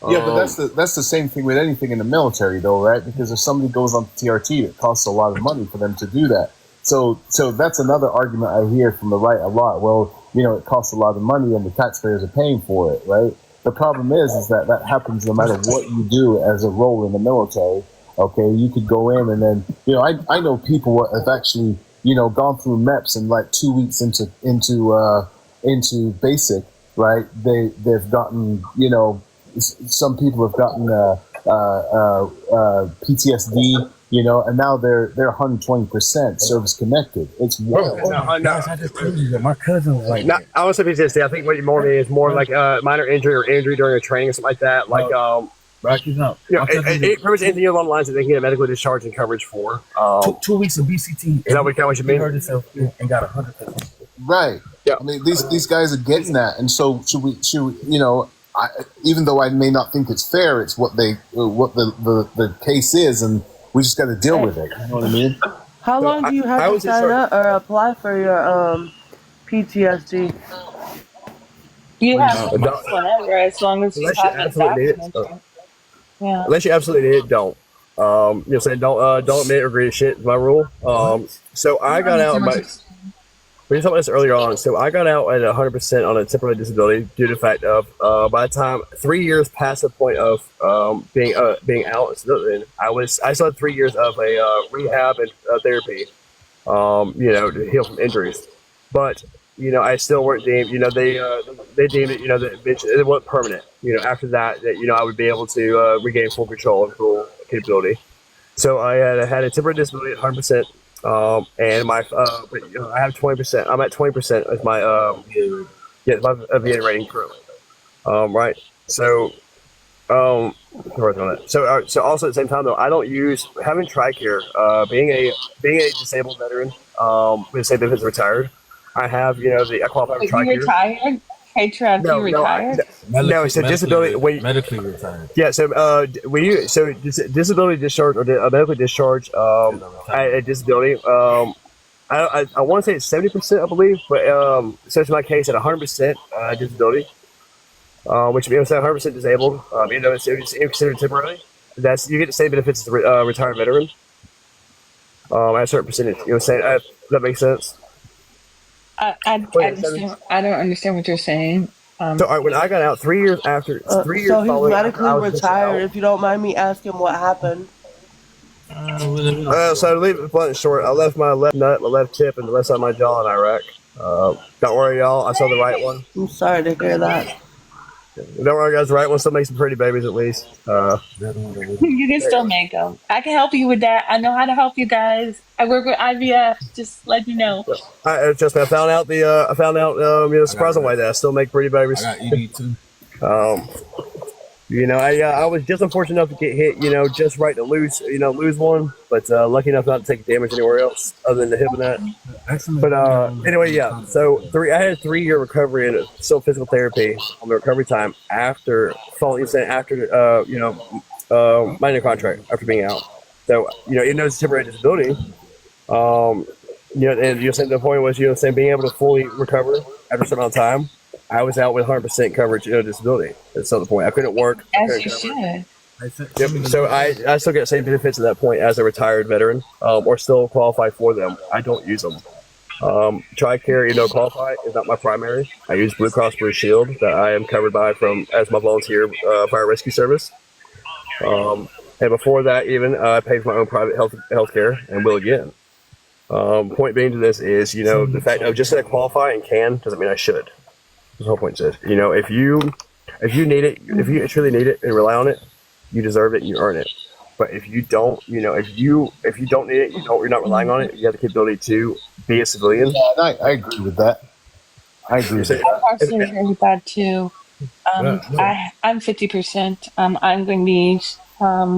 Yeah, but that's the same thing with anything in the military, though, right? Because if somebody goes on TRT, it costs a lot of money for them to do that. So that's another argument I hear from the right a lot. Well, it costs a lot of money and the taxpayers are paying for it, right? The problem is that happens no matter what you do as a role in the military. Okay, you could go in and then, I know people who have actually, gone through MEPS and like 2 weeks into basic, right? They've gotten, some people have gotten PTSD, and now they're 120% service connected. It's wild. I just told you that my cousin was like that. I want to say PTSD. I think what you more mean is more like a minor injury or injury during a training or something like that. Like pretty much anything along the lines that they can get a medical discharge and coverage for. 2 weeks of BCT. Is that what you mean? Hurt himself and got 100%. Right. Yeah. I mean, these guys are getting that, and so should we even though I may not think it's fair, it's what the case is, and we just got to deal with it. You know what I mean? How long do you have to sign up or apply for your PTSD? You have whenever, as long as you have it documented. Yeah. Unless you absolutely need it, don't. Don't admit or agree to shit is my rule. So I got out we were talking about this earlier on. So I got out at 100% on a temporary disability due to the fact of by the time 3 years past the point of being out, I still had 3 years of a rehab and therapy, to heal from injuries. But I still weren't deemed. They deemed it. That it wasn't permanent. After that, I would be able to regain full control and full capability. So I had a temporary disability at 100%. And my I have 20%. I'm at 20% as my my VA rating currently. Right. So working on that. So also at the same time though, I don't use having TRICARE. Being a disabled veteran, with say benefits retired, I have I qualify for TRICARE. You retired? Patriot, you retired? No, it's a disability. Medically retired. Yeah, so disability discharge or a medical discharge, a disability. I want to say it's 70%, I believe, but so it's my case at 100% disability, which means 100% disabled. Even though it's considered temporary, you get the same benefits as a retired veteran. At a certain percentage, does that make sense? I don't understand what you're saying. So all right, when I got out 3 years after, 3 years so he's following, medically retired. If you don't mind me asking, what happened? So to leave it blunt and short, I left my left nut, my left tip, and the left side of my jaw in Iraq. Don't worry, y'all. I saw the right one. I'm sorry to hear that. Don't worry, guys. The right one still makes some pretty babies, at least. You can still make them. I can help you with that. I know how to help you guys. I work with IVF. Just let you know. I found out surprising way that I still make pretty babies. I got ED too. I was just unfortunate enough to get hit, just right to lose one, but lucky enough not to take damage anywhere else other than the hip and that. But anyway, yeah. So I had a 3-year recovery and still physical therapy on the recovery time after my new contract after being out. So even though it's a temporary disability, and you're saying the point was saying being able to fully recover after a certain amount of time. I was out with 100% coverage disability. That's not the point. I couldn't work. As you should. Yep. So I still get the same benefits at that point as a retired veteran, or still qualify for them. I don't use them. TRICARE, qualify is not my primary. I use Blue Cross Blue Shield that I am covered by as my volunteer fire rescue service. And before that, even I paid for my own private health care and will again. Point being to this is, the fact of just that I qualify and can doesn't mean I should. The whole point is, if you need it, if you truly need it and rely on it, you deserve it and you earn it. But if you don't, if you don't need it, you're not relying on it. You have the capability to be a civilian. Yeah, I agree with that. I agree with that. I partially agree with that too. I'm 50%. I'm going to be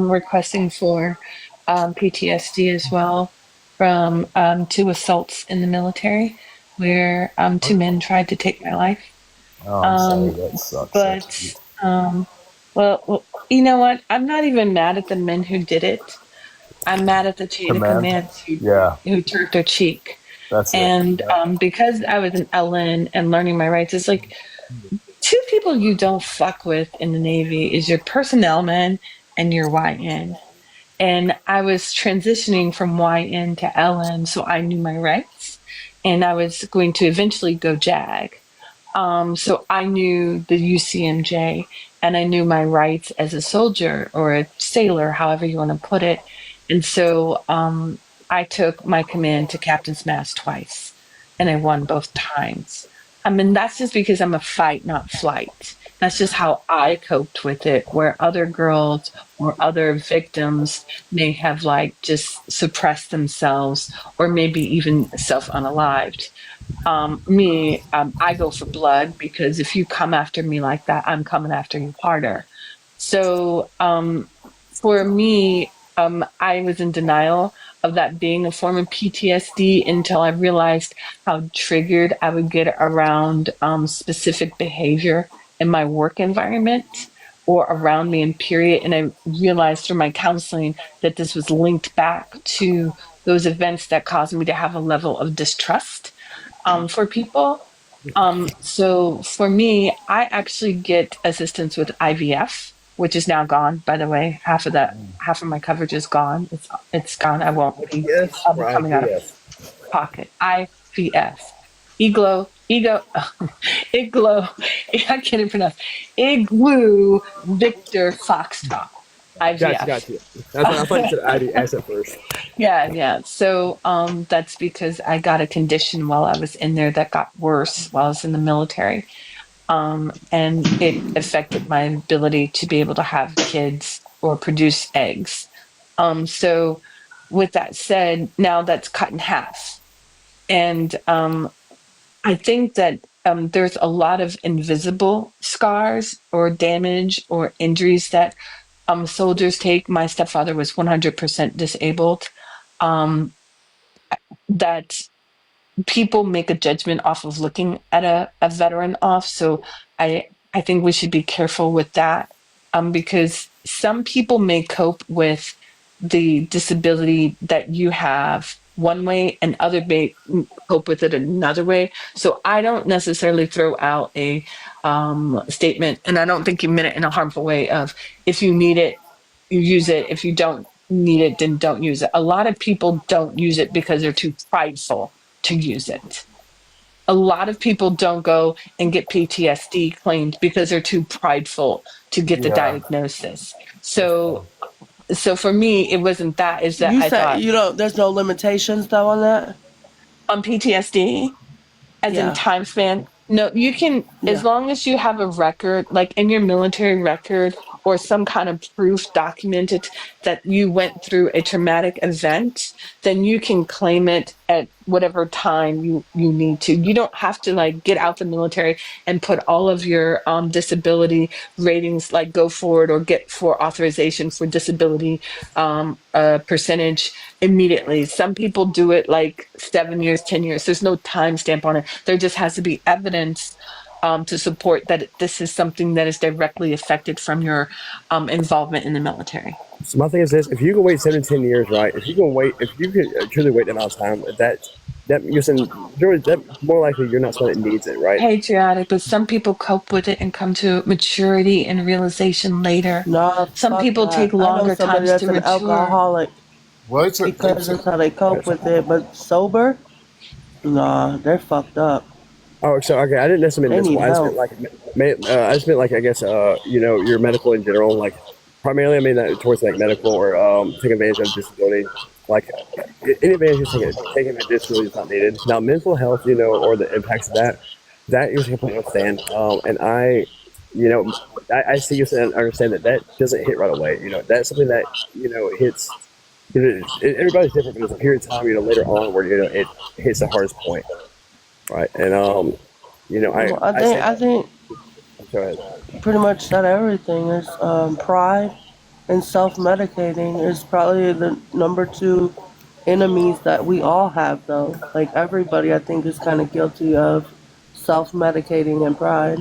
requesting for PTSD as well from 2 assaults in the military where 2 men tried to take my life. Oh, I'm sorry, that sucks. But well, you know what? I'm not even mad at the men who did it. I'm mad at the chain of command who turned their cheek. That's and because I was an LN and learning my rights, it's like 2 people you don't fuck with in the Navy is your personnel man and your YN. And I was transitioning from YN to LN, so I knew my rights, and I was going to eventually go JAG. So I knew the UCMJ and I knew my rights as a soldier or a sailor, however you want to put it. And so I took my command to Captain's Mast twice and I won both times. I mean, that's just because I'm a fight, not flight. That's just how I coped with it, where other girls or other victims may have just suppressed themselves or maybe even self-unalived. I go for blood because if you come after me like that, I'm coming after you harder. So for me, I was in denial of that being a form of PTSD until I realized how triggered I would get around specific behavior in my work environment or around me in period. And I realized through my counseling that this was linked back to those events that caused me to have a level of distrust for people. So for me, I actually get assistance with IVF, which is now gone, by the way. Half of my coverage is gone. It's gone. I'll be coming out of pocket. IVF. Iglo, I can't even pronounce. Igloo Victor Foxtrot. IVF. Gotcha. I thought you said IVS at first. Yeah. So that's because I got a condition while I was in there that got worse while I was in the military. And it affected my ability to be able to have kids or produce eggs. So with that said, now that's cut in half. And I think that there's a lot of invisible scars or damage or injuries that soldiers take. My stepfather was 100% disabled. That people make a judgment off of looking at a veteran off. So I think we should be careful with that because some people may cope with the disability that you have one way and other may cope with it another way. So I don't necessarily throw out a statement, and I don't think you meant it in a harmful way of if you need it, you use it. If you don't need it, then don't use it. A lot of people don't use it because they're too prideful to use it. A lot of people don't go and get PTSD claimed because they're too prideful to get the diagnosis. So for me, it wasn't that. Is that You I said thought there's no limitations though on that? on PTSD. as in Yeah. time span. No, you can, Yeah. as long as you have a record, like in your military record or some kind of proof documented that you went through a traumatic event, then you can claim it at whatever time you need to. You don't have to like get out the military and put all of your disability ratings, like go forward or get for authorization for disability percentage immediately. Some people do it like 7 years, 10 years. There's no time stamp on it. There just has to be evidence to support that this is something that is directly affected from your involvement in the military. So my thing is this: if you can wait 7 to 10 years, right? If you can truly wait that amount of time, that you're saying that more likely you're not someone that needs it, right? Patriotic, but some people cope with it and come to maturity and realization later. No, Some fuck people that. take I know longer somebody times that's to an mature. alcoholic Well, because that's how they cope with it. But sober, nah, they're fucked up. Oh, so okay, I didn't necessarily They mean need this. help. I just meant like I guess your medical in general, like primarily I mean that towards like medical or taking advantage of disability. Like any advantage you're taking advantage of disability is not needed. Now mental health, or the impacts of that you completely understand. And I see you and understand that doesn't hit right away. That's something that hits. Everybody's different, but there's a period of time later on where it hits the hardest point. Right, and Well, I think Go ahead. pretty much that everything is pride and self-medicating is probably the number 2 enemies that we all have, though. Like everybody, I think, is kind of guilty of self-medicating and pride.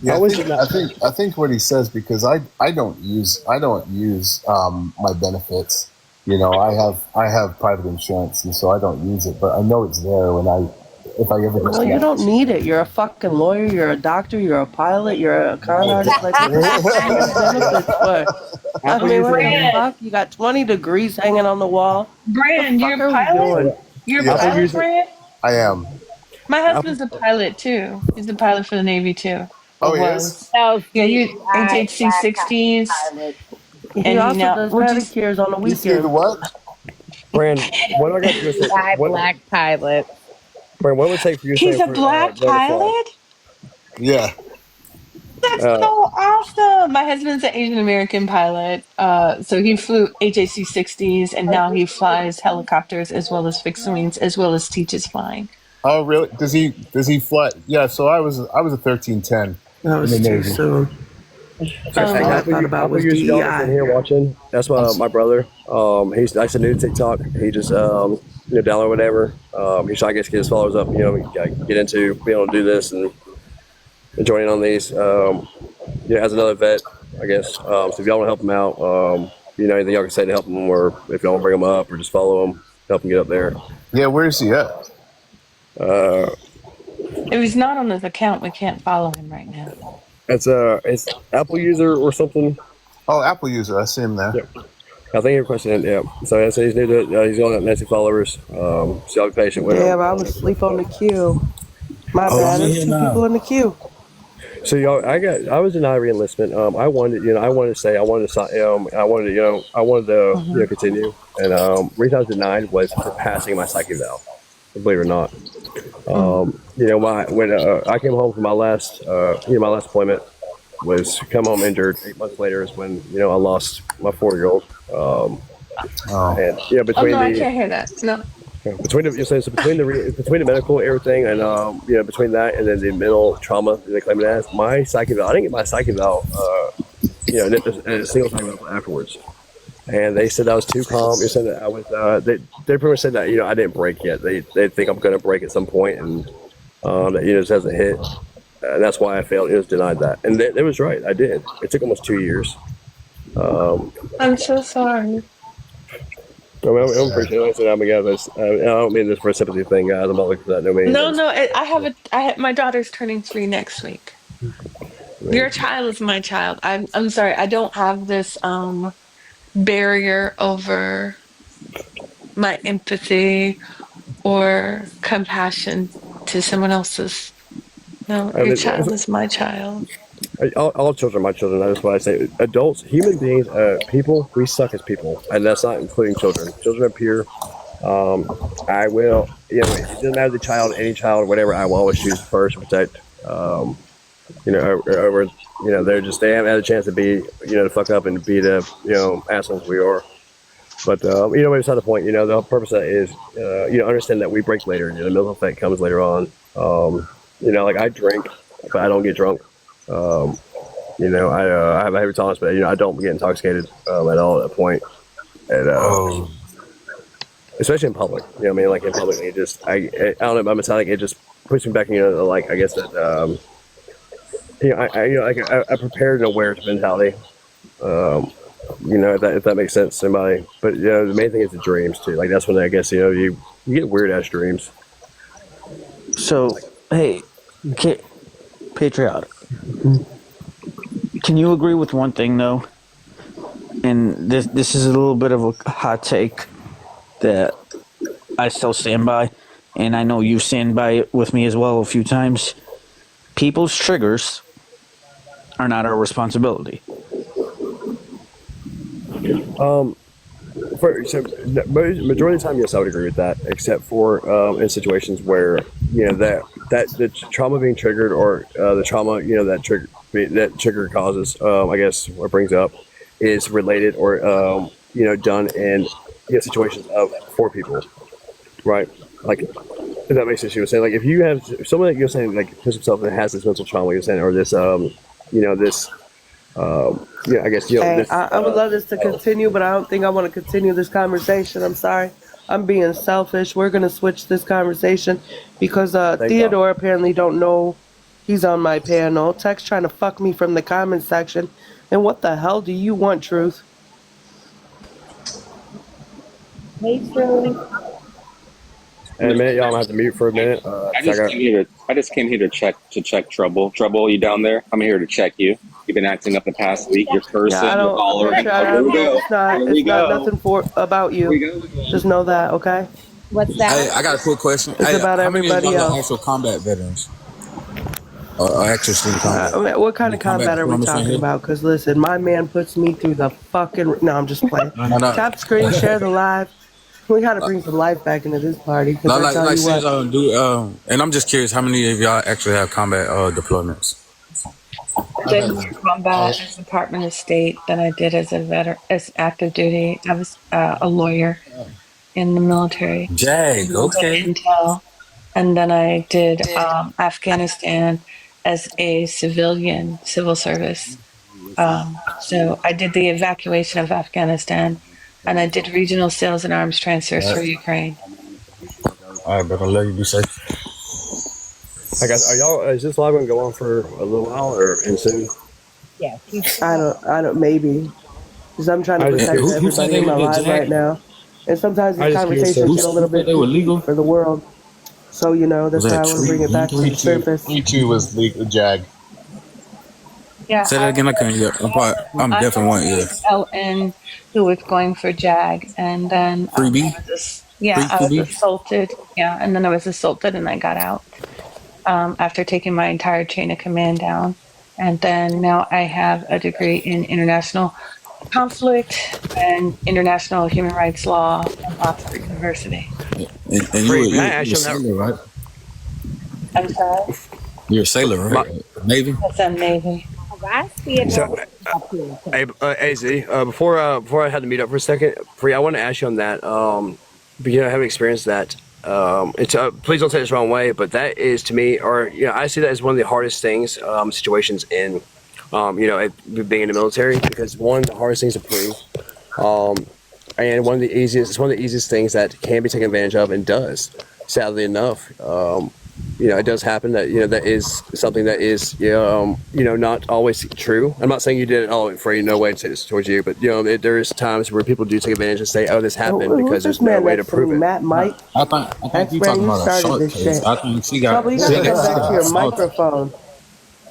Yeah, I think what he says, because I don't use my benefits. I have private insurance, and so I don't use it. But I know it's there if I ever. Well, you don't need it. You're a fucking lawyer. You're a doctor. You're a pilot. You're a con artist. Like, what the fuck are your benefits for? I mean, what the fuck? You got 20 degrees hanging on the wall. Brand, What the you're fuck a are we pilot? doing? You're Yeah. a pilot, Brand? I am. My husband's a pilot too. He's a pilot for the Navy too. Oh, Or he was. is? Yeah, you HHC 60s. He And also now, does would you, pedicures on the You see the weekend. what? Brand, what do I got to do with it? Fly black pilot. Brand, what would it take for you to he's say a black pilot? Yeah. That's so awesome. My husband's an Asian American pilot. So he flew HAC 60s and now he flies helicopters as well as fixed wings, as well as teaches flying. Oh, really? Does he fly? Yeah. So I was a 1310. That was in the too Navy. soon. First thing I thought about was y'all in DEI. here watching. That's my brother. He's nice and new to TikTok. He just download whatever. He's trying to get his followers up. Get into being able to do this and joining on these. As another vet, I guess. So if y'all want to help him out, anything y'all can say to help him, or if y'all want to bring him up, or just follow him, help him get up there. Yeah. Where is he at? If he's not on this account, we can't follow him right now. It's Apple user or something. Oh, Apple user. I see him there. Yeah. I think your question. Yeah. So he's new to. He's only got 90 followers. So y'all be patient with him. Damn, I was asleep on the queue. My bad. There's 2 people in the queue. So y'all, I was denied re-enlistment. I wanted to continue. And reason I was denied was for passing my psych eval. Believe it or not. When I came home from my last deployment, was come home injured. 8 months later is when I lost my 4-year-old. And between I can't hear that. No. Between the medical everything and between that and then the mental trauma they claim it as, my psych eval, I didn't get my psych eval a single psych eval afterwards, and they said I was too calm. They said that I was they pretty much said that I didn't break yet. They think I'm going to break at some point, and that it just hasn't hit, and that's why I failed. It was denied that, and they was right. I did. It took almost 2 years. I'm so sorry. I appreciate it. I don't mean this for a sympathy thing, guys. I'm not looking for that. No means. No. I have my daughter's turning 3 next week. Your child is my child. I'm sorry. I don't have this barrier over my empathy or compassion to someone else's. No, your child is my child. All children are my children. That's what I say. Adults, human beings, people, we suck as people, and that's not including children. Children are pure. I will, it doesn't matter the child, any child, whatever. I will always choose first to protect. Over, they haven't had a chance to be, to fuck up and be the, assholes we are. But maybe it's not the point. The whole purpose of that is, understand that we break later. The mental effect comes later on. Like I drink, but I don't get drunk. I have a heavy tolerance, but I don't get intoxicated at all at that point. And especially in public, like in public, I don't know about metallic. It just puts me back, like I guess that, I prepared and aware mentality. If that makes sense to somebody. But the main thing is the dreams too. Like that's when I guess you get weird ass dreams. So hey, patriotic. Can you agree with one thing though? And this is a little bit of a hot take that I still stand by, and I know you stand by it with me as well a few times. People's triggers are not our responsibility. Majority of the time, yes, I would agree with that, except for in situations where that the trauma being triggered or the trauma that trigger causes, I guess what brings up is related or done in situations of for people, right? Like if that makes sense. You were saying like if someone that you're saying like puts himself and has this mental trauma, you're saying, or this I guess Hey, I would love this to continue, but I don't think I want to continue this conversation. I'm sorry. I'm being selfish. We're gonna switch this conversation because Theodore apparently don't know he's on my panel. Text trying to fuck me from the comment section. And what the hell do you want, Truth? Hey, Truth. In a minute, y'all gonna have to mute for a minute. I just came here to check Trouble. Trouble, you down there? I'm here to check you. You've been acting up the past week. You're cursing. Yeah, You're all over. It's not nothing about you. Just know that, okay? What's that? Hey, I got a quick question. It's about how many of everybody y'all are else. actual combat veterans? Or actual street combat? What kind of combat are we talking about? Because listen, my man puts me through the fucking. No, I'm just playing. No. Tap screen, share the live. We gotta bring some life back into this party. No, I tell you what, and I'm just curious, how many of y'all actually have combat deployments? I did more combat as Department of State than I did as as active duty. I was a lawyer in the military. Okay. Intel. And then I did Afghanistan as a civil service. So I did the evacuation of Afghanistan, and I did regional sales and arms transfers for Ukraine. All right, brother. Let you be safe. I guess is this live gonna go on for a little while or soon? Yeah. I don't. Maybe because I'm trying to protect everybody in my life right now, and sometimes these conversations get a little bit illegal for the world. So that's why I want to bring it back to the surface. E2 was legal, Jag. Yeah. Say that again. I couldn't hear. I'm definitely one. Yeah. LN who was going for JAG, and then Freebie. I was assaulted. Yeah, and then I was assaulted, and I got out after taking my entire chain of command down. And then now I have a degree in international conflict and international human rights law from Oxford University. And you're a sailor, right? I'm sorry? You're a sailor, right? Navy? Yes, I'm Navy. AZ, before I had to meet up for a second, I want to ask you on that. But I haven't experienced that. Please don't take this the wrong way, but that is to me, I see that as one of the hardest things, situations in, being in the military, because one of the hardest things to prove, and it's one of the easiest things that can be taken advantage of and does. Sadly enough, it does happen that that is something that is not always true. I'm not saying you did it all for no way to say this towards you, but there is times where people do take advantage and say, "Oh, this happened," because there's no way to prove it. Matt, Mike. I think you talking about a short case. I think she got. You gotta come back to your microphone.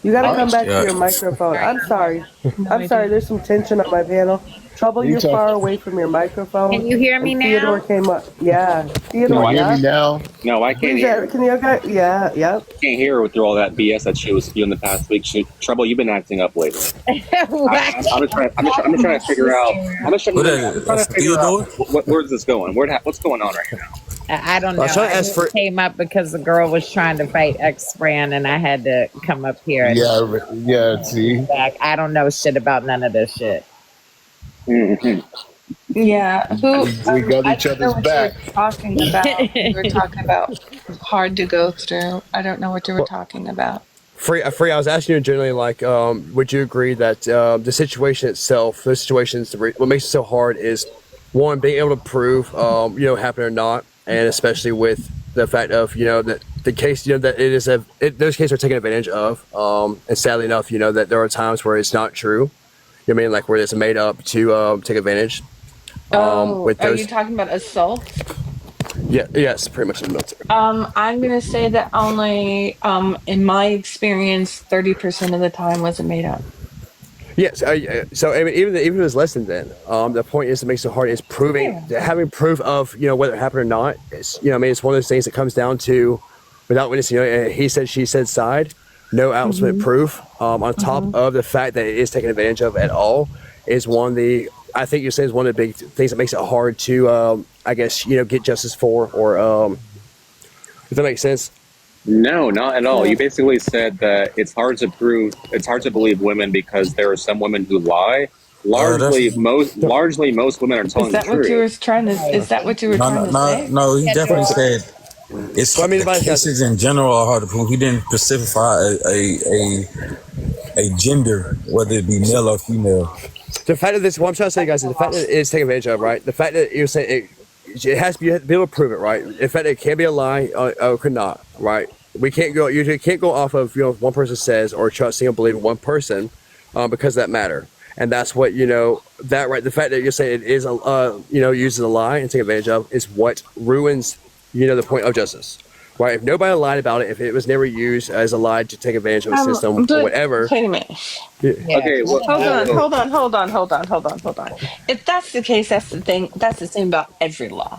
You gotta come back to your microphone. I'm sorry. There's some tension on my panel. Trouble, You you're talk. far away from your microphone. Can you hear me And now? Theodore came up. Yeah, Can you Theodore, hear me yeah. now? No, I can't Who's hear. that? Can you guys? Yeah, yep. Can't hear her through all that BS that she was spewing the past week. Trouble, you've been acting up lately. I'm just trying to figure out. I'm just trying to figure out where's this going. What's going on right now? I don't know. I was trying to I ask just for. came up because the girl was trying to fight X-Brand, and I had to come up here and Yeah. See. back. I don't know shit about none of this shit. Yeah, who? We got I each don't know other's what back. you were talking about. You were talking about hard to go through. I don't know what you were talking about. Free, I was asking you generally, like, would you agree that the situation itself, those situations, what makes it so hard is, one, being able to prove, happen or not, and especially with the fact of, that the case, that those cases are taken advantage of, and sadly enough, that there are times where it's not true. You know what I mean, like where it's made up to take advantage. With Are those, you talking about assault? yes, pretty much in the military. I'm gonna say that only, in my experience, 30% of the time wasn't made up. Yes. So I mean, even if it was less than then, the point is, it makes it hard is having proof of whether it happened or not. It's it's one of those things that comes down to without witnessing. He said, she said side, no ultimate proof. On top of the fact that it is taken advantage of at all, is one of the I think you're saying is one of the big things that makes it hard to I guess get justice for, or if that makes sense. No, not at all. You basically said that it's hard to prove. It's hard to believe women because there are some women who lie. Largely, most women are telling Is that the truth. what you were trying to? Is that what you were trying to say? No, he definitely said it's. I mean, the cases in general are hard to prove. He didn't specify a gender, whether it be male or female. The fact that this, what I'm trying to say, guys, is the fact that it's taken advantage of, right? The fact that you're saying it has to be, you have to be able to prove it, right? The fact that it can be a lie or could not, right? We can't go. You can't go off of one person says or trusting and believing one person because of that matter. And that's what that right. The fact that you're saying it is used as a lie and taken advantage of is what ruins the point of justice. Right? If nobody lied about it, if it was never used as a lie to take advantage of a system or whatever. Wait a minute. Yeah. Okay, well, Hold on. If that's the case, that's the thing. That's the thing about every law.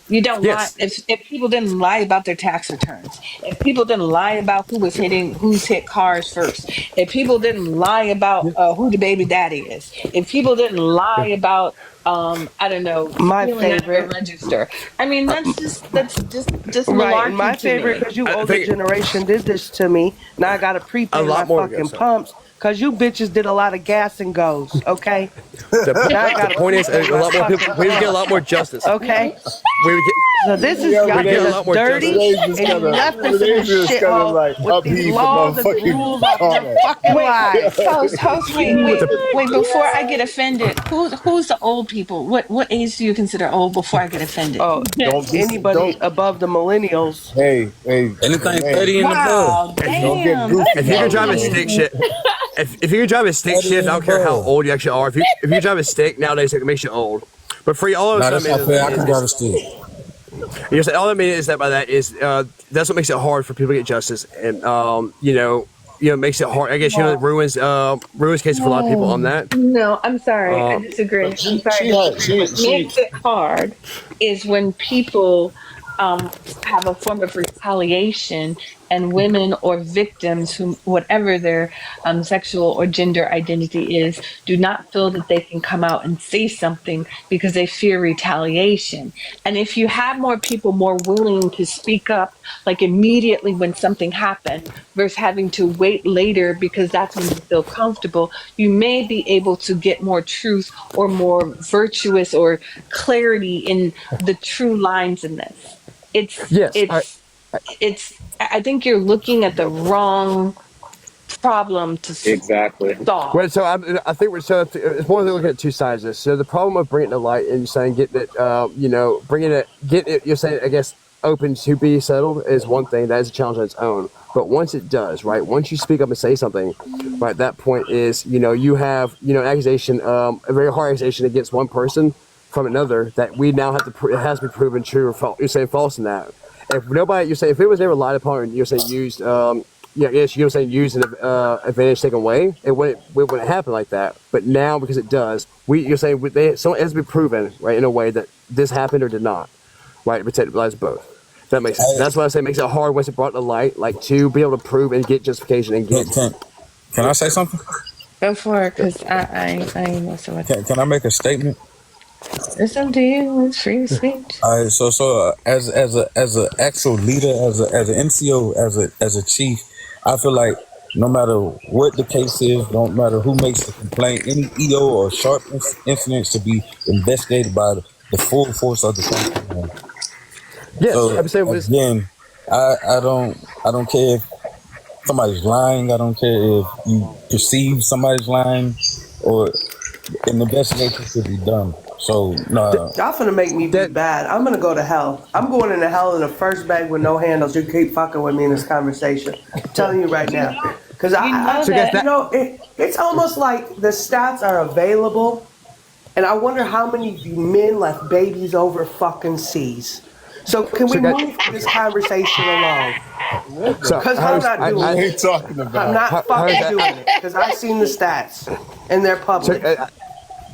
You don't lie. If people didn't lie about their tax returns, if people didn't lie about who's hit cars first, if people didn't lie about who the baby daddy is, if people didn't lie about I don't know, My stealing out of a favorite. register. I mean, that's just Right, and my malarkey to favorite, me. because you older generation did this to me. Now I gotta prepay my fucking pumps, because you bitches did a lot of gas and goes, okay? The point is, a lot more people. We would get a lot more justice. Okay? We would get. So this is we y'all get a get lot us more dirty, justice. and you left us in this shithole with these laws and rules off your fucking lives. Host, wait, before I get offended, who's the old people? What age do you consider old before I get offended? Oh, anybody above the millennials. Hey, anything 30 and Wow, above. damn. If you can drive a stick shift, if you can drive a stick shift, I don't care how old you actually are. If you drive a stick nowadays, it makes you old. But for all of That's not fair. I can drive a stick. You say all I mean is that by that is that's what makes it hard for people to get justice, and makes it hard. I guess it ruins cases for a lot of people on that. No, I'm sorry. I disagree. I'm sorry. What makes it hard is when people have a form of retaliation, and women or victims, who whatever their sexual or gender identity is, do not feel that they can come out and say something because they fear retaliation. And if you have more people more willing to speak up, like immediately when something happened, versus having to wait later because that's when you feel comfortable, you may be able to get more truth or more virtuous or clarity in the true lines in this. I think you're looking at the wrong problem to solve. Well, so I think it's more than looking at two sides of this. So the problem of bringing it to light and saying getting it, you're saying, I guess, open to be settled is one thing. That is a challenge on its own. But once it does, right, once you speak up and say something, right, that point is, you have, an accusation, a very hard accusation against one person from another that we now have to, it has to be proven true or false. You're saying false in that. If nobody, you're saying if it was never lied upon, and you're saying used yes, you know what I'm saying, use an advantage taken away, it wouldn't happen like that. But now, because it does, you're saying someone has to be proven, right, in a way that this happened or did not, right, to protect lives both. That makes sense. That's why I say it makes it hard once it's brought to light, like to be able to prove and get justification and get. Can I say something? Go for it, because I ain't messing with it. Can I make a statement? It's up to you. It's free speech. All right, so as a actual leader, as an NCO, as a chief, I feel like no matter what the case is, no matter who makes the complaint, any EO or sharp incidents to be investigated by the full force of the country. Yes, so, I'm saying again, I don't care if somebody's lying. I don't care if you perceive somebody's lying, or an investigation should be done. So no, y'all finna make me be bad. I'm gonna go to hell. I'm going into hell in the first bag with no handles. You keep fucking with me in this conversation. I'm telling you right now, because it's almost like the stats are available, and I wonder how many of you men left babies over fucking seas. So can we move this conversation along? Because I'm not doing it. What are you talking about? I'm not fucking doing it because I've seen the stats and they're public.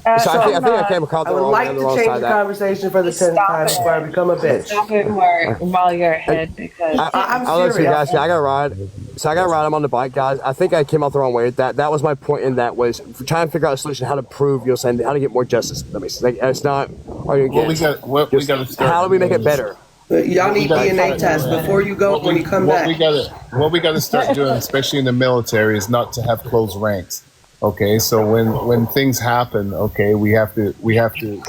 I think I came across I would like to change the conversation for the 10th time before I become a bitch. Stop it while you're ahead, because I'm serious. Guys, I got to ride. So I got to ride. I'm on the bike, guys. I think I came out the wrong way. That was my point. In that was trying to figure out a solution, how to prove, you're saying, how to get more justice. That makes sense. Like, it's not. We got to start. How do we make it better? Y'all need DNA tests before you go. When you come back. What we got to start doing, especially in the military, is not to have closed ranks. Okay, so when things happen, okay, we have to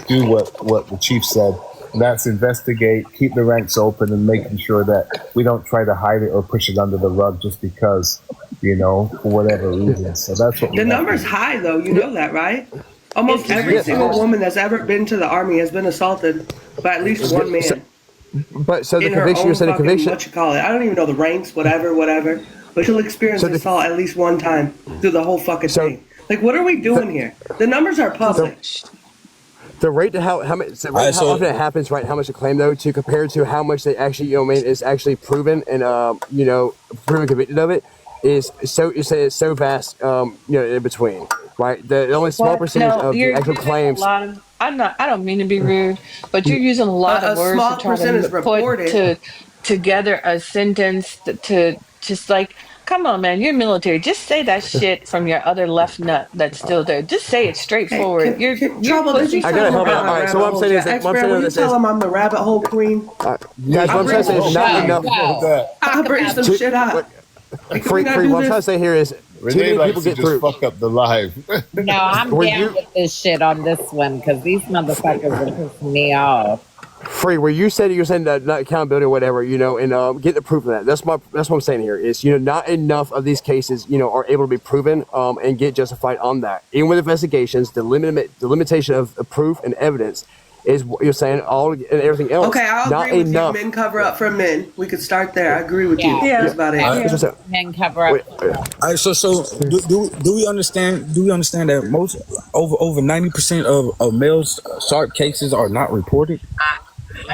do what the chief said. And that's investigate, keep the ranks open, and making sure that we don't try to hide it or push it under the rug just because, for whatever reason. So that's what the number's high, though. You know that, right? Almost every single woman that's ever been to the army has been assaulted by at least one man. But so the in her conviction, own you're saying the fucking, conviction. what you call it? I don't even know the ranks, whatever. But she'll experience assault at least one time through the whole fucking thing. Like, what are we doing here? The numbers are public. The rate to how often it happens, right? How much to claim though, to compare to how much they actually, is actually proven and proven convicted of it is so. You say it's so vast, in between, right? The only small percentage of the actual claims. I don't mean to be rude, but you're using a lot of words to try to put together a sentence to just like, come on, man, you're military. Just say that shit from your other left nut that's still there. Just say it straightforward. You're Trouble, did you I gotta help out. All right, so what I'm saying is that will you tell him I'm the rabbit hole queen? Guys, what I'm trying to say is not enough. I'll bring some shit out. Free. What I'm trying to say here is too many people get through. Fuck up the live. No, I'm down with this shit on this one because these motherfuckers are pissing me off. Free, where you said you're saying that not accountability or whatever, and get the proof of that. That's what I'm saying here is, not enough of these cases, are able to be proven and get justified on that. Even with investigations, the limitation of proof and evidence is what you're saying, all and everything else. Okay, I'll not agree with enough. you. Men cover up for men. We could start there. I agree with you. Yeah. That's about it. Yeah. Men cover up. All right, so do we understand? Do we understand that most over 90% of males sharp cases are not reported?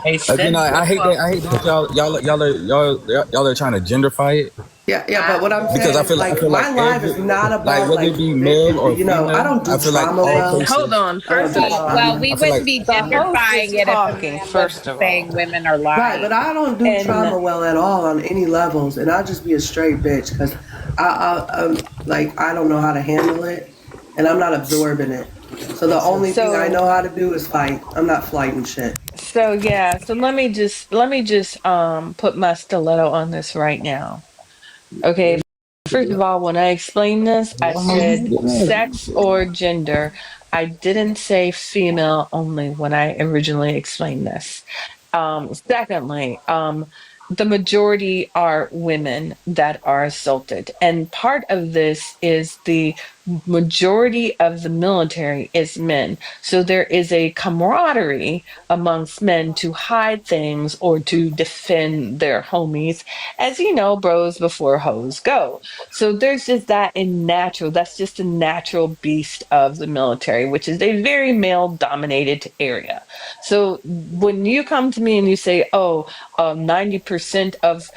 Again, I hate that y'all are trying to genderfy it. Yeah, but what I'm saying because I feel like like my life is not about whether it be male or female, I don't do trauma well. Hold on. First of all, Well, we wouldn't be genderfying it if first of all, saying women are lying. Right, but I don't do trauma well at all on any levels, and I'll just be a straight bitch because I don't know how to handle it, and I'm not absorbing it. So the only thing I know how to do is fight. I'm not flighting shit. So let me just put my stiletto on this right now. Okay. First of all, when I explained this, I said sex or gender. I didn't say female only when I originally explained this. Secondly, the majority are women that are assaulted. And part of this is the majority of the military is men. So there is a camaraderie amongst men to hide things or to defend their homies. As you know, bros before hoes go. So there's just that's just a natural beast of the military, which is a very male dominated area. So when you come to me and you say, 90% of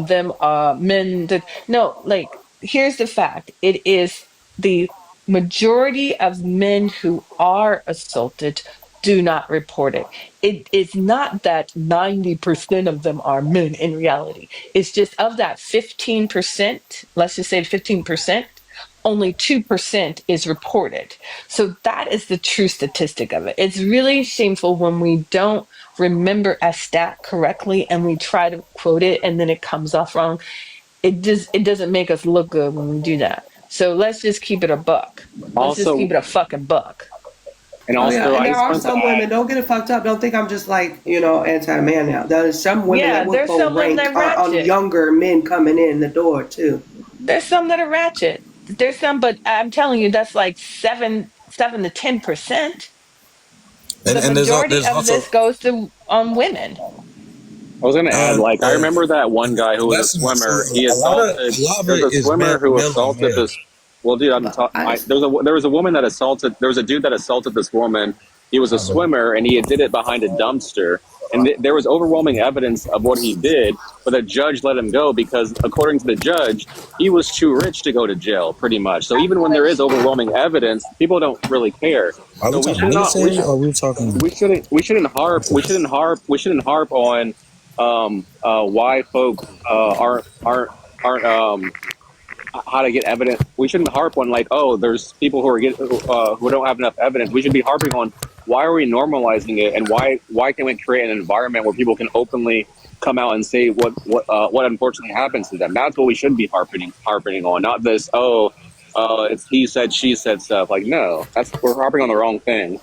them are men, no, like, here's the fact. It is the majority of men who are assaulted do not report it. It is not that 90% of them are men in reality. It's just of that 15%, let's just say 15%, only 2% is reported. So that is the true statistic of it. It's really shameful when we don't remember a stat correctly and we try to quote it and then it comes off wrong. It doesn't make us look good when we do that. So let's just keep it a buck. Let's just keep it a fucking buck. And Oh also, yeah, and I there are spent some women. Don't get it fucked up. Don't think I'm just like anti-man now. There is some women Yeah, that will there's go some women rank that on ratchet. younger men coming in the door too. There's some that are ratchet. There's some, but I'm telling you, that's like 7 to 10%. The And majority there's of also this goes to women. I was going to add, like, I remember that one guy who was a that's swimmer. He a lot of assaulted. There's it a is swimmer who male on assaulted male. this. Well, dude, there was a woman that assaulted. There was a dude that assaulted this woman. He was a swimmer, and he did it behind a dumpster. And there was overwhelming evidence of what he did, but the judge let him go because, according to the judge, he was too rich to go to jail, pretty much. So even when there is overwhelming evidence, people don't really care. Are we So talking military or are we talking? we shouldn't harp on why folk aren't how to get evidence. We shouldn't harp on like, there's people who who don't have enough evidence. We should be harping on why are we normalizing it, and why can we create an environment where people can openly come out and say what unfortunately happens to them. That's what we should be harping on, not this it's he said she said stuff. Like, no, we're harping on the wrong thing.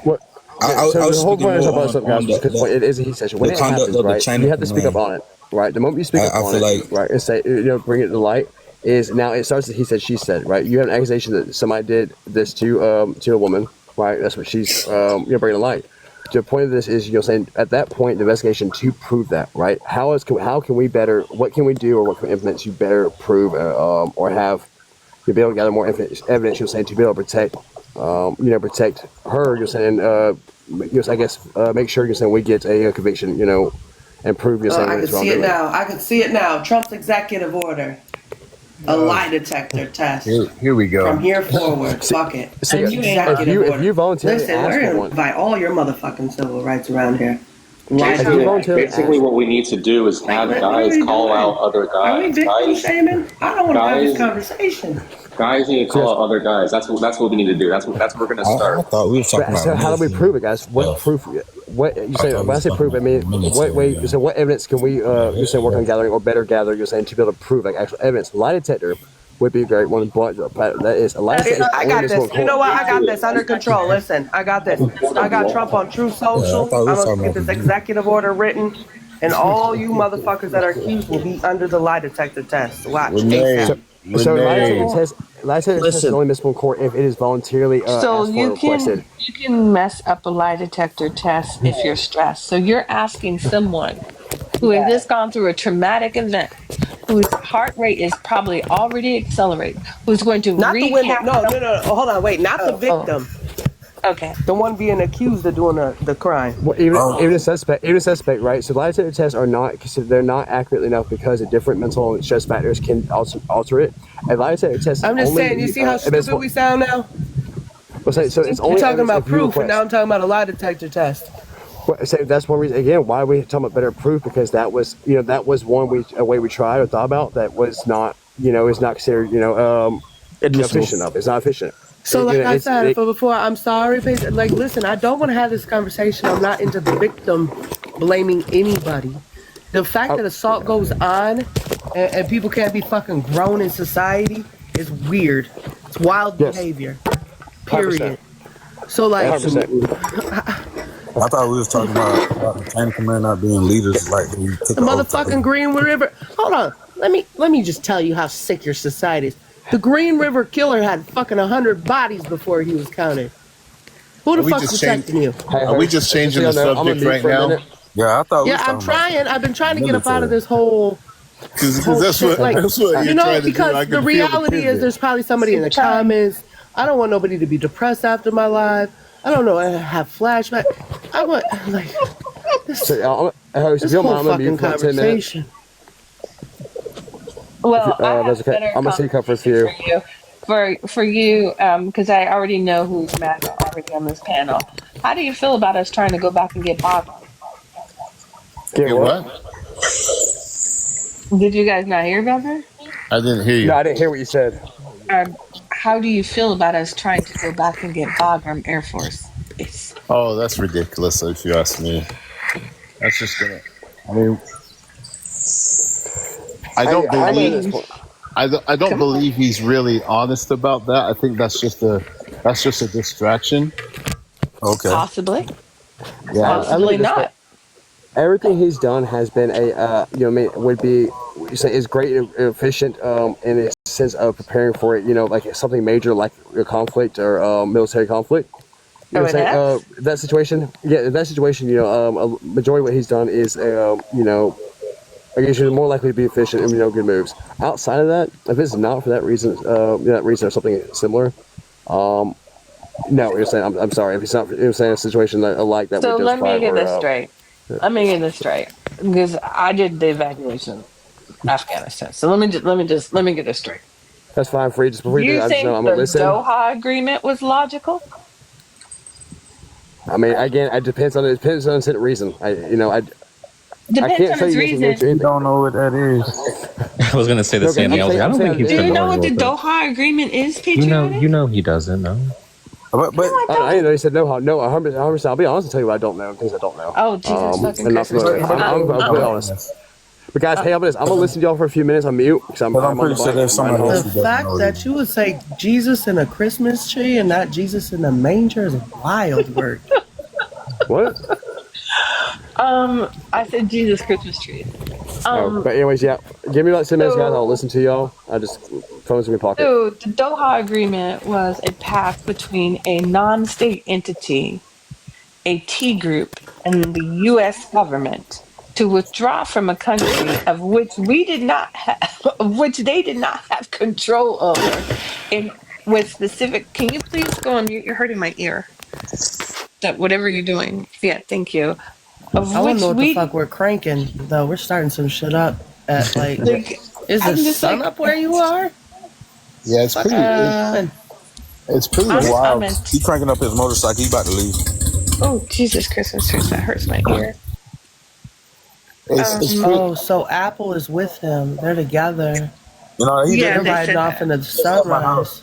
What? I So was the whole speaking point is more about something, guys, because it is a he session. When the it conduct happens, of the right, chain you of have to speak up command. on it, right? The moment you speak up I on feel it, like right, and say, bring it to light, is now it starts as he said, she said, right? You have an accusation that somebody did this to a woman, right? That's what she's bringing to light. The point of this is, saying at that point, the investigation to prove that, right? How can we better? What can we do, or what can we implement to better prove, or have to be able to gather more evidence? You're saying to be able to protect, protect her. You're saying, I guess, make sure you're saying we get a conviction, and prove you're saying I it's can see it now. I can see it now. Trump's executive order. A lie detector test. Here we go. From here forward. Fuck it. See, Executive order. if you voluntarily Listen, ask we're for going one, to invite all your motherfucking civil rights around here. Lie if you detector. voluntarily Basically, ask, what we need to do is have What are guys we call doing? out other Are we guys. victim shaming? I don't want to have this Guys, conversation. guys need to call out other guys. That's what we need to do. That's what we're gonna I start. thought we were talking but so about how do we military prove it, guys? What stuff. proof? What you say? I thought we When I was say talking proof, I about mean military. what way? So what evidence can we? You're saying work on gathering or better gather? You're saying to be able to prove like actual evidence. Lie detector would be a great one, but that is a lie detector. I got this. You know what? I got this under control. Listen, I got this. I got Trump on True Yeah, I Social. thought we I'm was going talking to about get this executive order written, and all you motherfuckers that are accused will be under the lie detector test. Watch. ASAP. So lie detector Renee. test is Listen, only admissible in court if it is voluntarily So asked for or requested. you can mess up a lie detector test if you're stressed. So you're asking someone who has just gone through a traumatic event, whose heart rate is probably already accelerated, who's going to Not the women. recap. No. Oh, hold on. Wait. Not the victim. Okay. The one being accused of doing the crime. Well, even a suspect, right? So lie detector tests are not considered. They're not accurate enough because of different mental and stress factors can alter it. A lie detector test. I'm just only, saying. You see how stupid we sound now? So it's You're only talking evidence about if you proof, and request. now I'm talking about a lie detector test. Well, so that's one reason. Again, why are we talking about better proof? Because that was, that was a way we tried or thought about that was not, is not considered, efficient enough. It's not efficient. So, like I said before, I'm sorry, like, listen, I don't want to have this conversation. I'm not into the victim blaming anybody. The fact that assault goes on and people can't be fucking grown in society is weird. It's wild behavior. Period. 100%. So, like, I thought we was talking about the chain of command not being leaders, like we took the motherfucking Greenwood River. Hold on. Let me just tell you how sick your society is. The Green River Killer had fucking 100 bodies before he was counted. Who the fuck's protecting you? Are we just changing the subject right now? Yeah, I thought. Yeah, I'm trying. I've been trying to get up out of this whole. Because that's what you're trying to do. Because the reality is, there's probably somebody in the comments. I don't want nobody to be depressed after my live. I don't know. I have flashbacks. I want like this whole fucking conversation. Well, I have that's okay. better I'm gonna say cut for you. For you, because I already know who's mad already on this panel. How do you feel about us trying to go back and get Bob? Get what? Did you guys not hear about that? I didn't hear you. No, I didn't hear what you said. How do you feel about us trying to go back and get Bagram Air Force Base? Oh, that's ridiculous, if you ask me. That's just gonna. I mean, I don't believe he's really honest about that. I think that's just a distraction. Okay. Possibly. Yeah, Possibly not. Everything he's done has been would be, you say, is great and efficient in a sense of preparing for it, like something major like a conflict or military conflict. You know what I'm saying? That situation, a majority of what he's done is, I guess you're more likely to be efficient and, good moves. Outside of that, if it's not for that reason, or something similar, no, you're saying, I'm sorry, if it's not, you're saying a situation like that. So let me get this straight. Let me get this straight, because I did the evacuation of Afghanistan. So let me get this straight. That's fine for you. Just before You do, think I'm the gonna listen. Doha agreement was logical? I mean, again, it depends on the reason. I can't Depends on say its yes or reason. no. Don't know what that is. I was gonna say the same thing. I was like, I don't think he's Do you know familiar what the with it. Doha agreement is, Patriotic? You know he doesn't know. But I didn't know he said no. 100%. I'll be honest and tell you what I don't know. Things I don't know. Oh, Jesus fucking and not Christ. familiar. I'm be honest. But guys, hey, I'm gonna listen to y'all for a few minutes on mute because I'm pretty sure there's someone else. The fact that you would say Jesus in a Christmas tree and not Jesus in a manger is wild work. What? I said Jesus Christmas tree. But anyways, yeah. Give me like 10 minutes, guys. I'll listen to y'all. I just phone's in my pocket. So the Doha agreement was a pact between a non-state entity, a T group, and the U.S. government to withdraw from a country of which they did not have control over. With specific, can you please go on mute? You're hurting my ear. That whatever you're doing, yeah, thank you. I don't know what the fuck we're cranking though. We're starting some shit up at like is the sun up where you are? Yeah, it's pretty. It's pretty wild. He cranking up his motorcycle. He about to leave. Oh Jesus Christmas trees! That hurts my ear. So Apple is with him. They're together. They're riding off into the sunrise.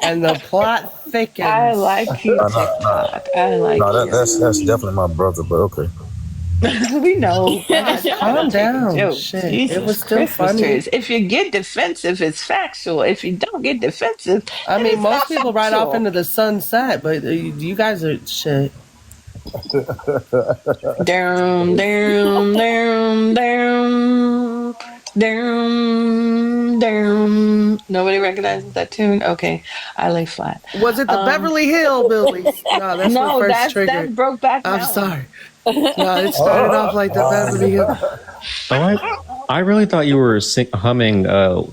And the plot thickens. I like you, TikTok. I like you. That's definitely my brother, but okay. We know. Calm down. Shit. Jesus it was still Christmas funny. trees. If you get defensive, it's factual. If you don't get defensive, I mean, most people ride factual. off into the sunset, but you guys are shit. Down, down, down, down, down, down. Nobody recognizes that tune? Okay, I lay flat. Was it the Beverly Hillbillies? No, that's my first trigger. That's Brokeback I'm Mountain. sorry. No, it started off like the Beverly Hills. I really thought you were humming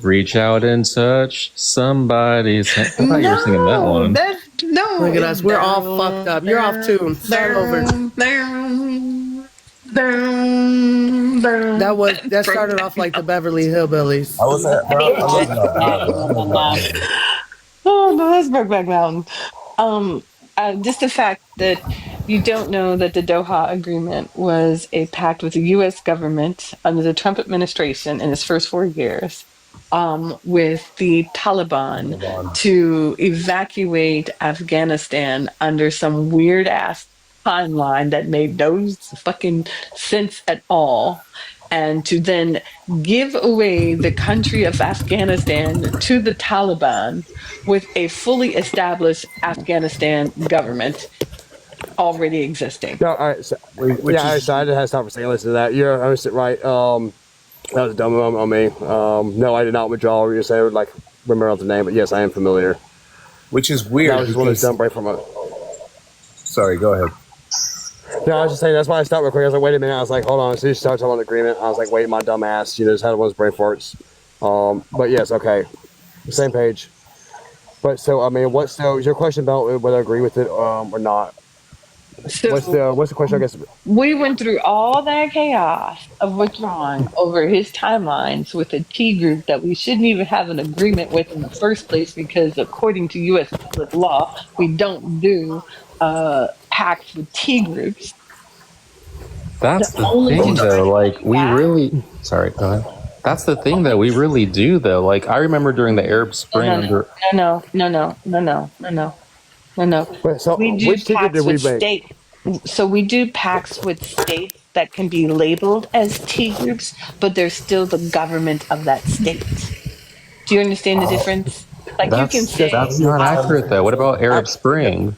"Reach Out and Touch Somebody's." I thought you were singing that one. No, look at us. We're all fucked up. You're off tune. Start over. That started off like the Beverly Hillbillies. I was at. Oh no, that's Brokeback Mountain. Just the fact that you don't know that the Doha Agreement was a pact with the U.S. government under the Trump administration in its first 4 years, with the Taliban to evacuate Afghanistan under some weird ass timeline that made no fucking sense at all, and to then give away the country of Afghanistan to the Taliban with a fully established Afghanistan government. already existing. No, all right. So, Which yeah, all right, is so I just had to stop for saying, listen to that. You're 100% right. That was a dumb moment on me. No, I did not withdraw. You say like remember the name, but yes, I am familiar. which is weird. That was just one of those because- dumb break from it. Sorry, go ahead. No, I was just saying that's why I stopped real quick. I was like, wait a minute. I was like, hold on. As soon as you started talking about agreement, I was like, wait, my dumb ass. Just had one of those brain farts. But yes, okay, same page. But so I mean, is your question about whether I agree with it or not? So What's the question? I guess. we went through all that chaos of withdrawing over his timelines with a T group that we shouldn't even have an agreement with in the first place because according to U.S. public law, we don't do pacts with T groups. That's The the only thing, though. thing Like, we really. Sorry, go ahead. That's the thing that we really do, though. Like, I remember during the Arab Spring. No. Wait, so We do which ticket pacts did we with make? state. So we do pacts with states that can be labeled as T groups, but they're still the government of that state. Do you understand the difference? Like you can say, That's not accurate, though. What about Arab Spring?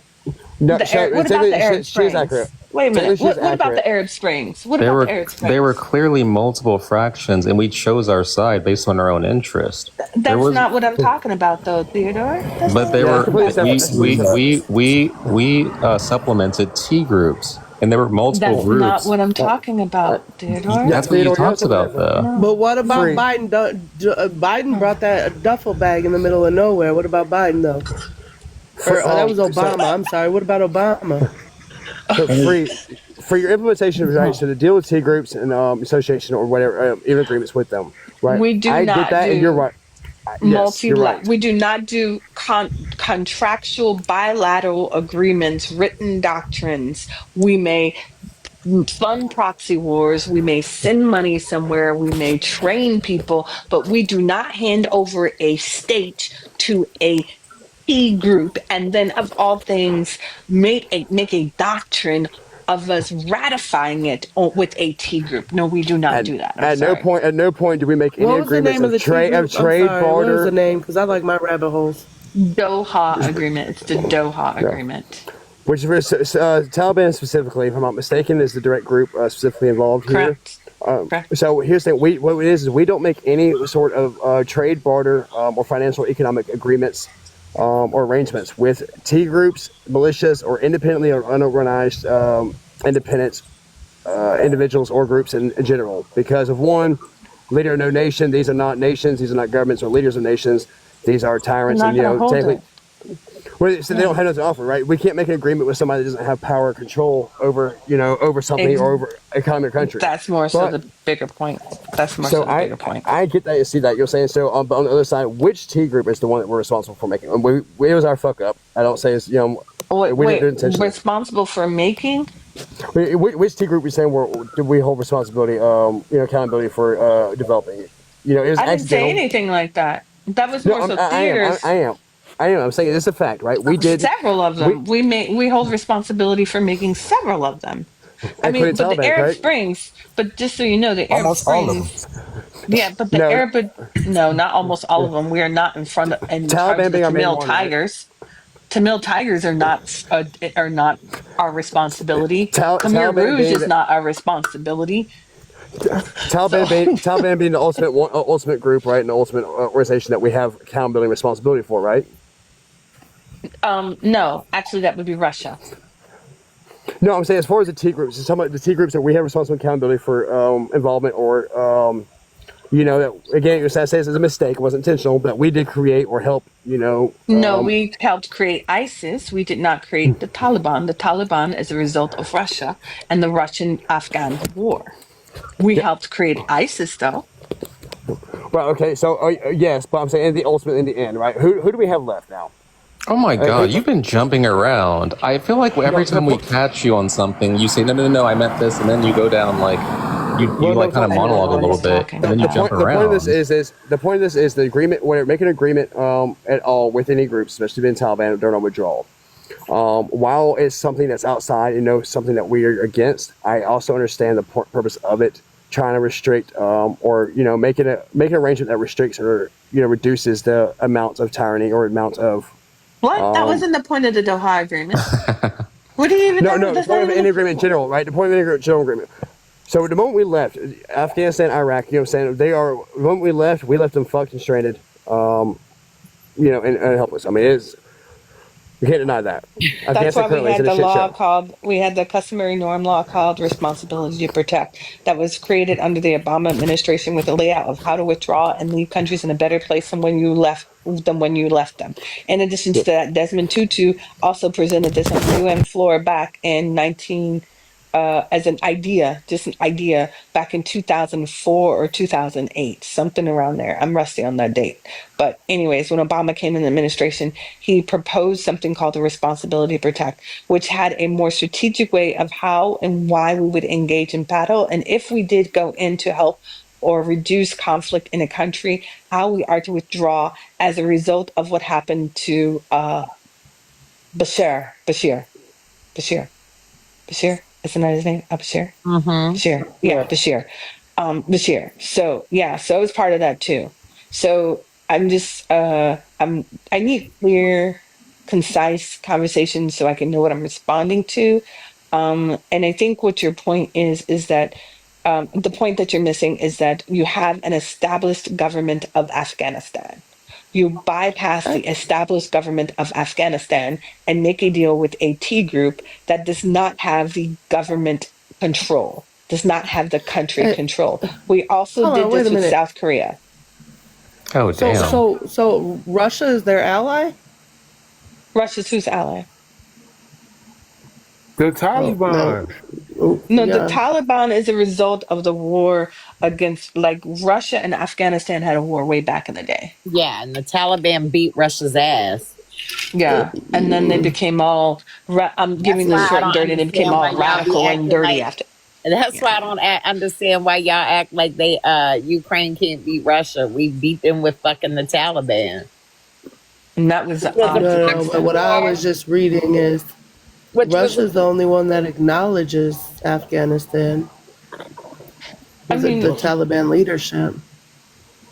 No, what about the Arab she is Springs? accurate. Wait a minute. Technically, she's What about accurate. the Arab Springs? What They about were the Arab Springs? they were clearly multiple fractions, and we chose our side based on our own interest. There That's was, not what I'm talking about, though, Theodore. That's but not they what I'm were talking about. we supplemented T groups, and there were multiple That's groups. not what I'm talking about, Theodore. That's what he talks about, though. But what about Free. Biden? Biden brought that duffel bag in the middle of nowhere. What about Biden though? That was Obama. I'm sorry. What about Obama? So for your implementation of right, so to deal with T groups and association or whatever, even agreements with them, right? We do I not get that, do and you're right. Yes, you're right. We do not do contractual bilateral agreements, written doctrines. We may fund proxy wars. We may send money somewhere. We may train people, but we do not hand over a state to a T group and then, of all things, make a doctrine of us ratifying it with a T group. No, we do not do that. I'm At sorry. no point do we make any What was the agreements name of the trade trade? of trade What was the barter. name? Because I like my rabbit holes. Doha agreement. It's the Doha agreement. Which Taliban specifically, if I'm not mistaken, is the direct group specifically involved here. Correct. So here's the thing: what it is we don't make any sort of trade barter or financial economic agreements or arrangements with T groups, militias, or independently or unorganized independent individuals or groups in general. Because of one, leader of no nation. These are not nations. These are not governments or leaders of nations. These are tyrants, We're and not gonna hold technically. it. Well, so they don't have nothing to offer, right? We can't make an agreement with somebody that doesn't have power or control over, over something or over economy or country. That's more so But- the bigger point. That's more so the bigger point. I get that. You see that. You're saying so. But on the other side, which T group is the one that we're responsible for making? And it was our fuck up. I don't say it's we didn't do it intentionally. Responsible for making? Which T group are you saying do we hold responsibility, accountability for developing? It was I didn't accidental. say anything like that. That was more so theaters. I am. I'm saying it's a fact, right? We did Several of them. We hold responsibility for making several of them. I mean, Including but the Taliban, Arab correct? Springs. But just so you know, the Arab Almost all of Springs. Yeah, but the no, not almost all of them. We are not in front of Taliban the being our main Tamil one, right? Tigers. Tamil Tigers are not our responsibility. Khmer Taliban Rouge being is the- not our responsibility. Taliban being the ultimate group, right? And the ultimate organization that we have accountability and responsibility for, right? No, actually, that would be Russia. No, I'm saying as far as the T groups, it's talking about the T groups that we have responsibility accountability for involvement or, that again, as I say, it's a mistake. It wasn't intentional, but we did create or help, No, we helped create ISIS. We did not create the Taliban. The Taliban is a result of Russia and the Russian-Afghan war. We helped create ISIS, though. Well, okay, so yes, but I'm saying in the end, right? Who do we have left now? Oh my God, you've been jumping around. I feel like every time we catch you on something, you say, no, I meant this, and then you go down you kind of monologue a little bit, and then you jump around. The point of this is the agreement. When make an agreement at all with any groups, especially in Taliban, during a withdrawal. While it's something that's outside and something that we are against, I also understand the purpose of it, trying to restrict or making an arrangement that restricts or reduces the amount of tyranny or amount of. What? That wasn't the point of the Doha agreement. What do you even No, know? the That's point not of even any agreement in general, right? The point of any general agreement. So the moment we left Afghanistan, Iraq, you know what I'm saying? The moment we left them fucked and stranded, and helpless. I mean, you can't deny that. That's why Afghanistan we currently is had in a the shit law show. called, we had the customary norm law called Responsibility to Protect that was created under the Obama administration with a layout of how to withdraw and leave countries in a better place than when you left them. In addition to that, Desmond Tutu also presented this on the UN floor back in as an idea, just an idea back in 2004 or 2008, something around there. I'm rusty on that date. But anyways, when Obama came in the administration, he proposed something called the Responsibility to Protect, which had a more strategic way of how and why we would engage in battle. And if we did go in to help or reduce conflict in a country, how we are to withdraw as a result of what happened to Bashir. Isn't that his name? Bashir? Mm-hmm. Bashir. Yeah, Bashir. Bashir. So yeah, so I was part of that too. So I'm just I need clear, concise conversations so I can know what I'm responding to. And I think what your point is that the point that you're missing is that you have an established government of Afghanistan. You bypass the established government of Afghanistan and make a deal with a T group that does not have the government control, does not have the country control. We also Hold did on, wait this a with minute. South Korea. Oh, So damn. so Russia is their ally? Russia's whose ally? The No. Taliban. No, the Yeah. Taliban is a result of the war against, like, Russia and Afghanistan had a war way back in the day. Yeah, and the Taliban beat Russia's ass. Yeah, and then they became all. I'm That's giving this why I short and don't dirty. They became understand why all y'all be radical and acting dirty like. after. That's why I don't understand why y'all act like Ukraine can't beat Russia. We beat them with fucking the Taliban. And that was No, but what I was just reading is Russia's the only one that acknowledges Afghanistan. I The mean, Taliban leadership.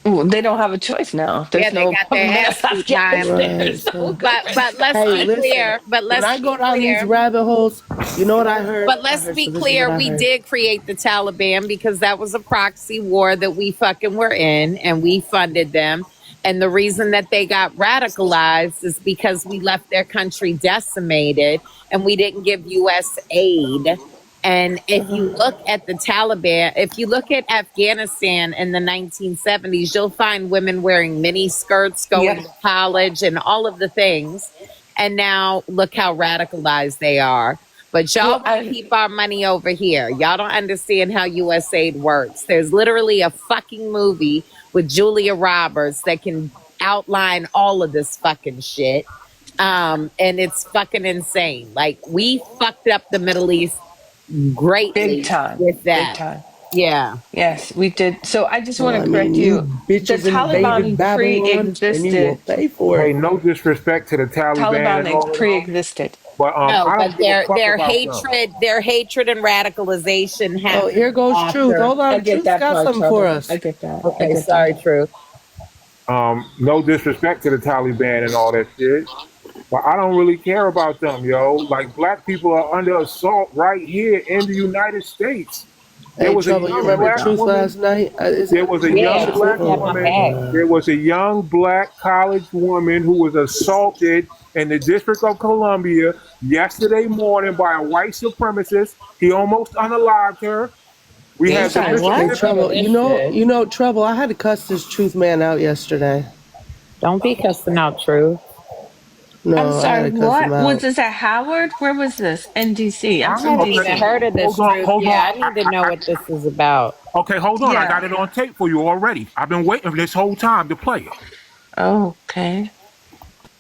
they don't have a choice now. There's Yeah, they no got their ass beat by 'em. Right. So, But let's hey, be listen. clear. But When let's I be go down clear. these rabbit holes, you know what I heard? But let's be So this is clear, what I we heard. did create the Taliban because that was a proxy war that we fucking were in and we funded them. And the reason that they got radicalized is because we left their country decimated and we didn't give U.S. aid. And if you look at the Taliban, if you look at Afghanistan in the 1970s, you'll find women wearing mini skirts, going to college, and all of the things. And now look how radicalized they are. But y'all want to keep our money over here. Y'all don't understand how USAID works. There's literally a fucking movie with Julia Roberts that can outline all of this fucking shit. And it's fucking insane. Like, we fucked up the Middle East greatly big time with that. Big time. Yeah. Yes, we did. So I just want Well, to I correct mean, you. you bitches The Taliban invaded Babylon, and you will pre-existed. pay for Hey, it. no disrespect to the Taliban and all Taliban of them, pre-existed. but No, I don't but give a fuck their about them. hatred and radicalization happened. Oh, here goes Truth. after. Hold I on. get Truth's that got part, something Trouble. for us. I get that. Okay, sorry, Truth. No disrespect to the Taliban and all that shit, but I don't really care about them, yo. Like, black people are under assault right here in the United States. There Hey, was a Trouble, you young remember black Truth woman. last night? There was a Yeah, young Truth black had my back. woman. There was a young black college woman who was assaulted in the District of Columbia yesterday morning by a white supremacist. He almost unalived her. We had the Hey, Trouble, you know, Trouble, I had to cuss this Truth man out yesterday. Don't be cussing out Truth. No, I'm I had sorry. to cuss What him out. was this at Howard? Where was this? In DC. I'm I from haven't DC. even heard of this, Truth. Hold Yeah, on. I need to know what this is about. Okay, hold on. I Yeah. got it on tape for you already. I've been waiting this whole time to play it. Oh, okay.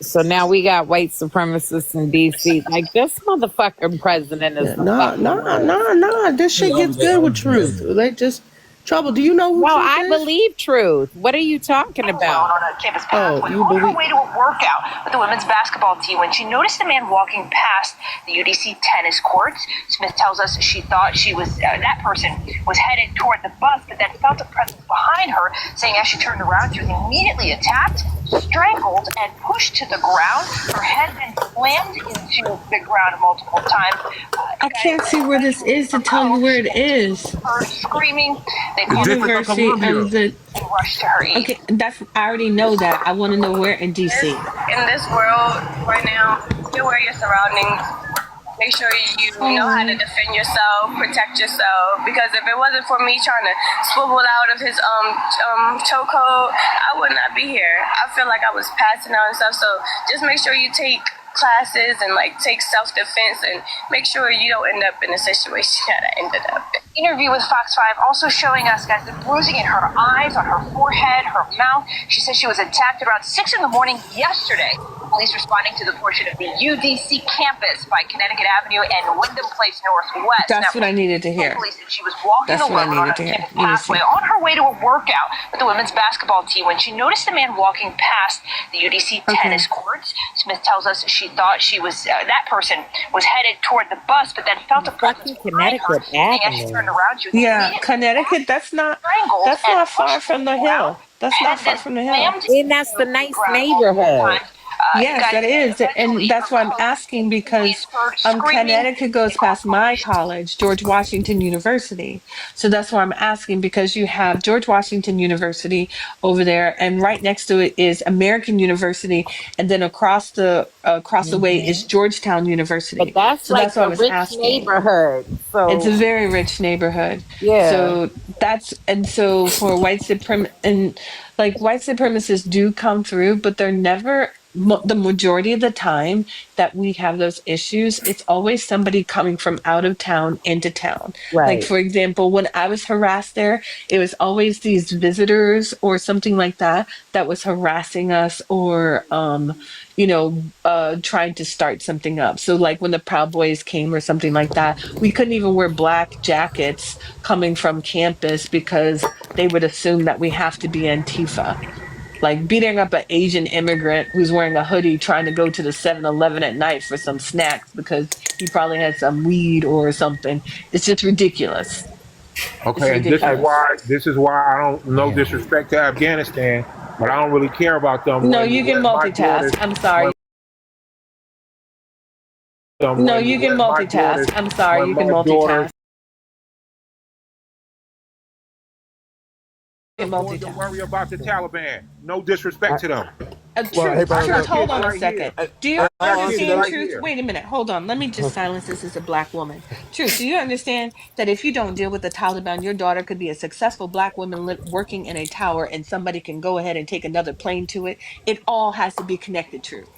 So now we got white supremacists in DC. Like, this motherfucking president is the fucking worst. Nah. This shit gets good with Truth. They just Trouble. Do you know who No, Truth I is? believe Truth. What are you talking about? On a campus Oh, pathway you on her believe? way to a workout with the women's basketball team when she noticed a man walking past the UDC tennis courts. Smith tells us she thought that person was headed toward the bus, but then felt a presence behind her, saying as she turned around, she was immediately attacked. strangled and pushed to the ground. Her head then slammed into the ground multiple times. I can't see where this is to tell you where it is. Her screaming. They called University of the. and rushed to her aid. Okay, I already know that. I want to know where in DC. In this world right now, be aware of your surroundings. Make sure you know how to defend yourself, protect yourself. Because if it wasn't for me trying to swivel out of his chokehold, I would not be here. I feel like I was passing out and stuff. So just make sure you take classes and like take self-defense and make sure you don't end up in a situation that I ended up in. Interview with Fox 5 also showing us, guys, the bruising in her eyes, on her forehead, her mouth. She says she was attacked around 6 in the morning yesterday. Police responding to the portion of the UDC campus by Connecticut Avenue and Wyndham Place Northwest. That's what I needed to hear. Police said she was walking That's what I alone on needed a to hear. pathway on her way to a workout with the women's basketball team when she noticed a man walking past the UDC tennis courts. Smith tells us she thought she was that person was headed toward the bus, but then felt a presence behind her. And as she turned around, she was Yeah, Connecticut. That's not far from the hill. That's not far from the hill. And that's the nice neighborhood. Yes, that is. And that's why I'm asking, because Connecticut goes past my college, George Washington University. So that's why I'm asking, because you have George Washington University over there, and right next to it is American University, and then across the way is Georgetown University. But that's so like that's what I a was rich asking. neighborhood. So It's a very rich neighborhood. Yeah. So so for white supremacists do come through, but they're never the majority of the time that we have those issues, it's always somebody coming from out of town into town. Like, Right. for example, when I was harassed there, it was always these visitors or something like that was harassing us or, trying to start something up. So, like when the Proud Boys came or something like that, we couldn't even wear black jackets coming from campus because they would assume that we have to be Antifa. Like beating up an Asian immigrant who's wearing a hoodie trying to go to the 7-Eleven at night for some snacks because he probably had some weed or something. It's just ridiculous. Okay, and this is why I don't, no disrespect to Afghanistan, but I don't really care about them. No, you can multitask. I'm sorry. No, you can multitask. I'm sorry, you can multitask. Don't worry about the Taliban. No disrespect to them. Truth, hold on a right second. here. Do you I see understand, that right Truth? here. Wait a minute. Hold on. Let me just silence this as a black woman. Truth, do you understand that if you don't deal with the Taliban, your daughter could be a successful black woman working in a tower and somebody can go ahead and take another plane to it? It all has to be connected, Truth.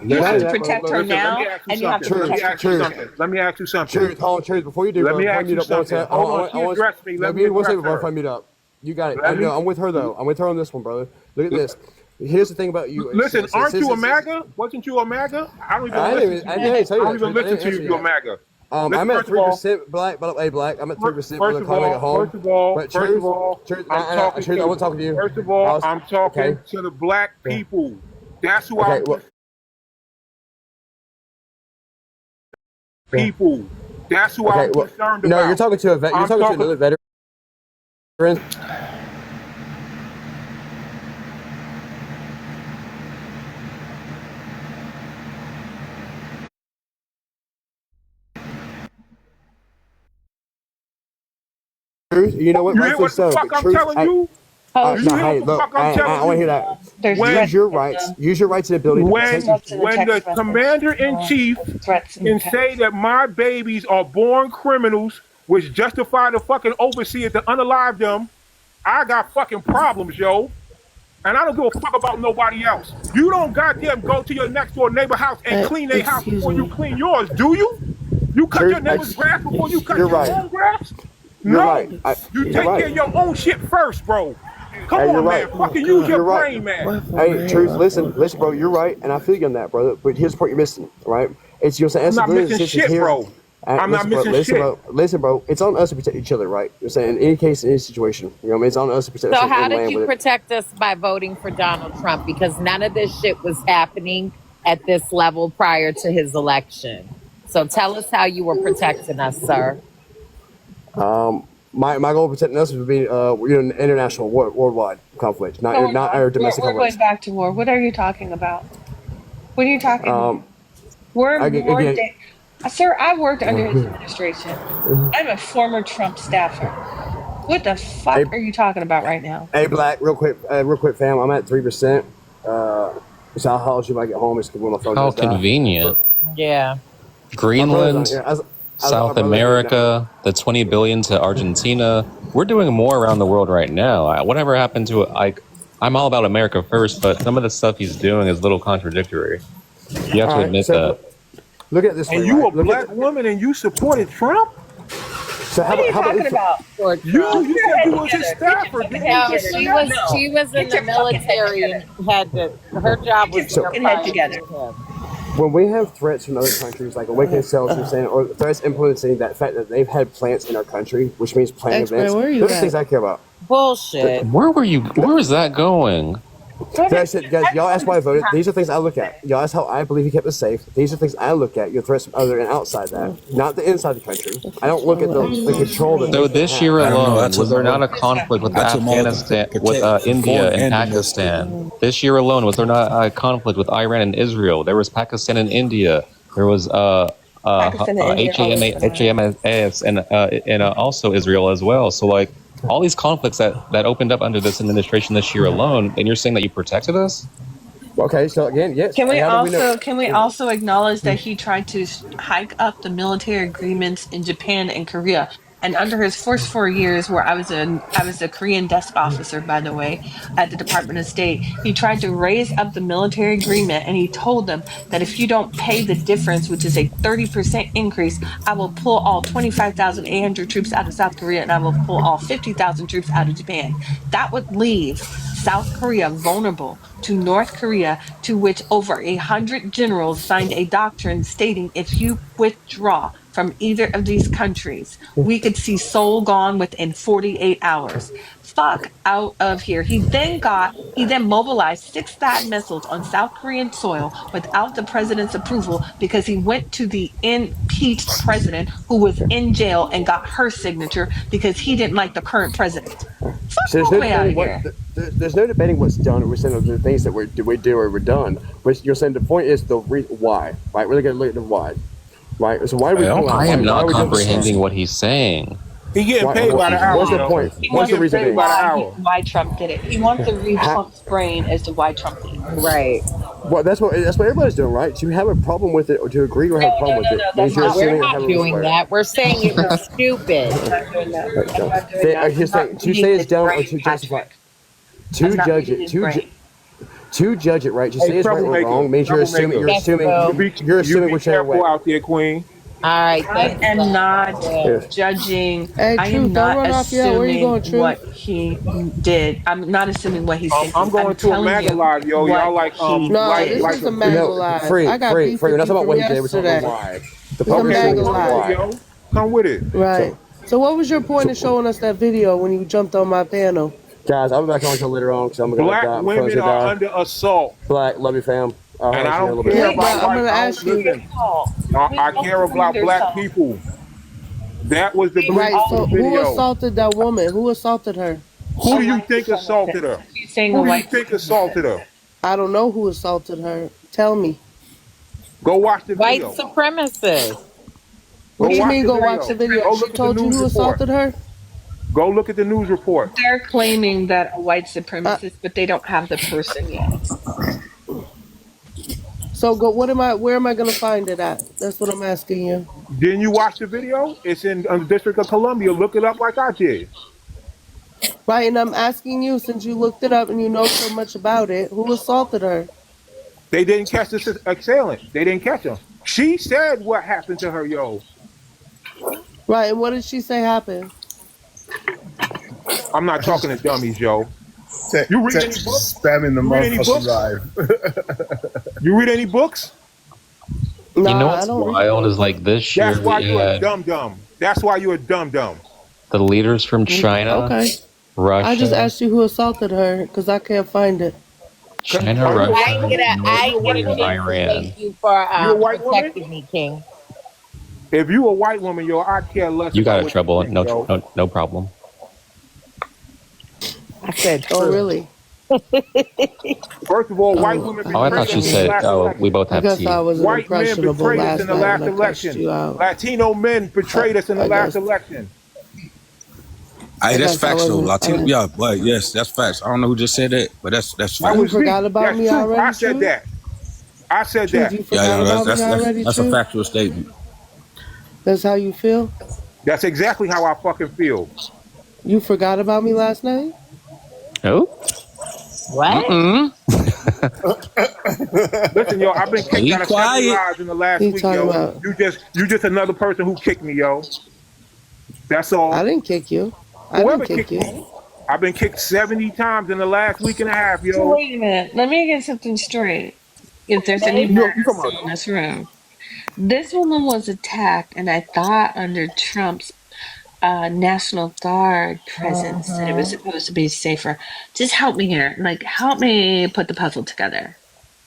You have to protect her now, and you have to protect her. Let me ask you something. Truth, hold on, Truth. Before you do, Let bro, me before ask you you do that, something. Hold on, she addressed me. Let me one second address before I mute up. You got it. Let me- I'm with her though. I'm with her on this one, brother. Look at this. Here's the thing about you. Listen, aren't you a MAGA? Wasn't you a MAGA? I don't even I listen didn't to I you. didn't tell you I don't that, even Truth. I listen didn't to you answer if you're a that. MAGA. I'm Listen, at first of all- 3% black, but hey, black. I'm at 3% First black. of Calling all, at home. first of all, But first Truth, of all, Truth, I'm talking Truth, I to. want to talk to you. First of all, I'm talking okay. to the black people. That's who Okay, I'm. well, People. That's who okay, I'm well, concerned no, about. you're talking to a vet. You're I'm talking to talking- another veteran. Truth, you know what? You hear Rightfully what the so. fuck I'm Truth, telling you? No, You hear hey, what the look, fuck I'm I telling want to you? hear that. There's When- threats. Use your rights. Use your rights and ability to When, protect you. when the commander-in-chief can say that my babies are born criminals, which justify the fucking overseer to unalive them, I got fucking problems, yo. And I don't give a fuck about nobody else. You don't goddamn go to your next door neighbor house and clean their house before you clean yours, do you? You cut Truth, your neighbor's grass before you cut you're your right. own grass? You're No. right. You You're take right. care of your own shit first, bro. Come Hey, on, you're man. right. Fucking use your You're right. brain, man. Hey, Truth, listen, bro. You're right, and I feel you on that, brother. But here's the part you're missing, right? It's you're saying I'm not missing shit, bro. I'm not missing listen, shit. Bro, listen, bro. It's on us to protect each other, right? You're saying in any case, in any situation, you know what I mean? It's on us to protect. So ourselves how and did land you with it. protect us by voting for Donald Trump? Because none of this shit was happening at this level prior to his election. So tell us how you were protecting us, sir. my goal of protecting us would be an international worldwide conflict, not Going not on. our domestic We're conflicts. going back to war. What are you talking about? What are you talking about? We're more Again, Sir, I worked under his administration. I'm a former Trump staffer. What the fuck are you talking about right now? hey, Black, real quick, fam. I'm at 3%. So I'll holler at you when I get home. It's when my phone How just died. convenient. Yeah. Greenland, Yeah, South America, the 20 billion to Argentina. We're doing more around the world right now. Whatever happened to it? I'm all about America first, but some of the stuff he's doing is a little contradictory. You have to admit that. Look at this. And you a black woman and you supported Trump? So What are you talking about? You said you was his staffer. No, she was in the military and had to. Her job was to head together. When we have threats from other countries, like awakening cells, you're saying, or threats implementing that fact that they've had plants in our country, which means plant X-Ray, events. where are you Those are at? things I care about. Bullshit. Where were you? Where was that going? Guys, y'all asked why I voted. These are things I look at. Y'all asked how I believe he kept us safe. These are things I look at. Your threats from other and outside that, not the inside the country. I don't look at the control. That So they this have. year I don't know. alone, I took was there them all- not a conflict with I took them all to Afghanistan, protect with the India foreign and and Pakistan? This year alone, was there not a conflict with Iran and Israel? There was Pakistan and India. There was Pakistan and India HAMAS and also Israel as well. So like all these conflicts that opened up under this administration this year alone, and you're saying that you protected us? Okay, so again, yes. Can we How do know? also acknowledge that he tried to hike up the military agreements in Japan and Korea? And under his first 4 years, where I was a Korean desk officer, by the way, at the Department of State, he tried to raise up the military agreement, and he told them that if you don't pay the difference, which is a 30% increase, I will pull all 25,800 troops out of South Korea, and I will pull all 50,000 troops out of Japan. That would leave South Korea vulnerable to North Korea, to which over 100 generals signed a doctrine stating if you withdraw from either of these countries, we could see Seoul gone within 48 hours. Fuck out of here. He then mobilized 6 THAAD missiles on South Korean soil without the president's approval because he went to the impeached president who was in jail and got her signature because he didn't like the current president. So Fuck way out of here. there's no debating what's done. We're saying the things that we do or we're done. But you're saying the point is the why, right? We're going to look at the why, right? So why do we? I am not comprehending what he's saying. He getting paid by the hour. What's the point? What's the reason? Why Trump did it? He wants to read Trump's brain as to why Trump did it. Right. Well, that's what everybody's doing, right? To have a problem with it or to agree or have a problem with it. That's you're not, we're assuming not doing that. We're saying it was stupid. He's saying to say it's done or to justify. To judge it. To judge it, right? To say it's right or wrong means you're assuming whichever way. Out there, Queen. All right. I am not judging. Hey, I Truth, am not don't run off yet. Where you going, assuming Truth? what he did. I'm not assuming what he's thinking. I'm going to a MAGA live, yo. Y'all like this is a MAGA live. I got beef We're with not talking you about from what he did. We're talking yesterday. about why. The It's a public MAGA is why. live. Come with it. Right. So what was your point in showing us that video when you jumped on my panel? Guys, I'll be back on until later on because I'm going to Black die. women are under assault. Black, love you, fam. And I don't care about I'm gonna ask you. I care about black people. That was the Right. So who video. assaulted that woman? Who assaulted her? Who do you think assaulted her? Who do you think assaulted her? I don't know who assaulted her. Tell me. Go watch the White video. supremacists. What do you watch mean the go watch the video? Go She look at told the you news who report. assaulted her? Go look at the news report. They're claiming that a white supremacist, but they don't have the person yet. So go. Where am I gonna find it at? That's what I'm asking you. Didn't you watch the video? It's in the District of Columbia. Look it up like I did. Right, and I'm asking you, since you looked it up and you know so much about it, who assaulted her? They didn't catch the assailant. They didn't catch him. She said what happened to her, yo. Right, and what did she say happened? I'm not talking to dummies, yo. You read any books? Spamming the You read any books? motherfucking live. You read any books? You know what's wild is like this year That's why we you're a had dum-dum. That's why you're a dum-dum. the leaders from China, Okay. Russia, I just asked you who assaulted her because I can't find it. China, I Russia, get a North Korea, and chance to Iran. thank you for You a white woman? protecting me, King. If you a white woman, yo, I care less You got about it, what Trouble. you think, yo. No problem. I said, Oh, really? First of all, white women Oh, I betrayed thought us you in the said, last oh, election. we both I have guess tea. I wasn't White men impressionable betrayed us last in the night last when I cussed election. you out. Latino men betrayed us in the I last guess. election. Hey, I that's guess I facts though. wasn't. Latino, yeah, but yes, that's facts. I don't know who just said that, but that's That facts. You was me. forgot about That's me truth. I already, said Truth? that. I said Truth, that. you Yeah, forgot no, about me already, that's a Truth? factual statement. That's how you feel? That's exactly how I fucking feel. You forgot about me last night? Oh? what? Mm-mm. Listen, yo, I've been kicked Be out of 7 quiet. lives in the last He week, talking yo. about, You just another person who kicked me, yo. That's all. I didn't kick you. I Whoever didn't kick kicked you. me. I've been kicked 70 times in the last week and a half, So yo. wait a minute. Let me get something straight. If there's any You men come on. still in this room, this woman was attacked, and I thought under Trump's National Guard presence that it was supposed to be safer. Just help me here. Like, help me put the puzzle together.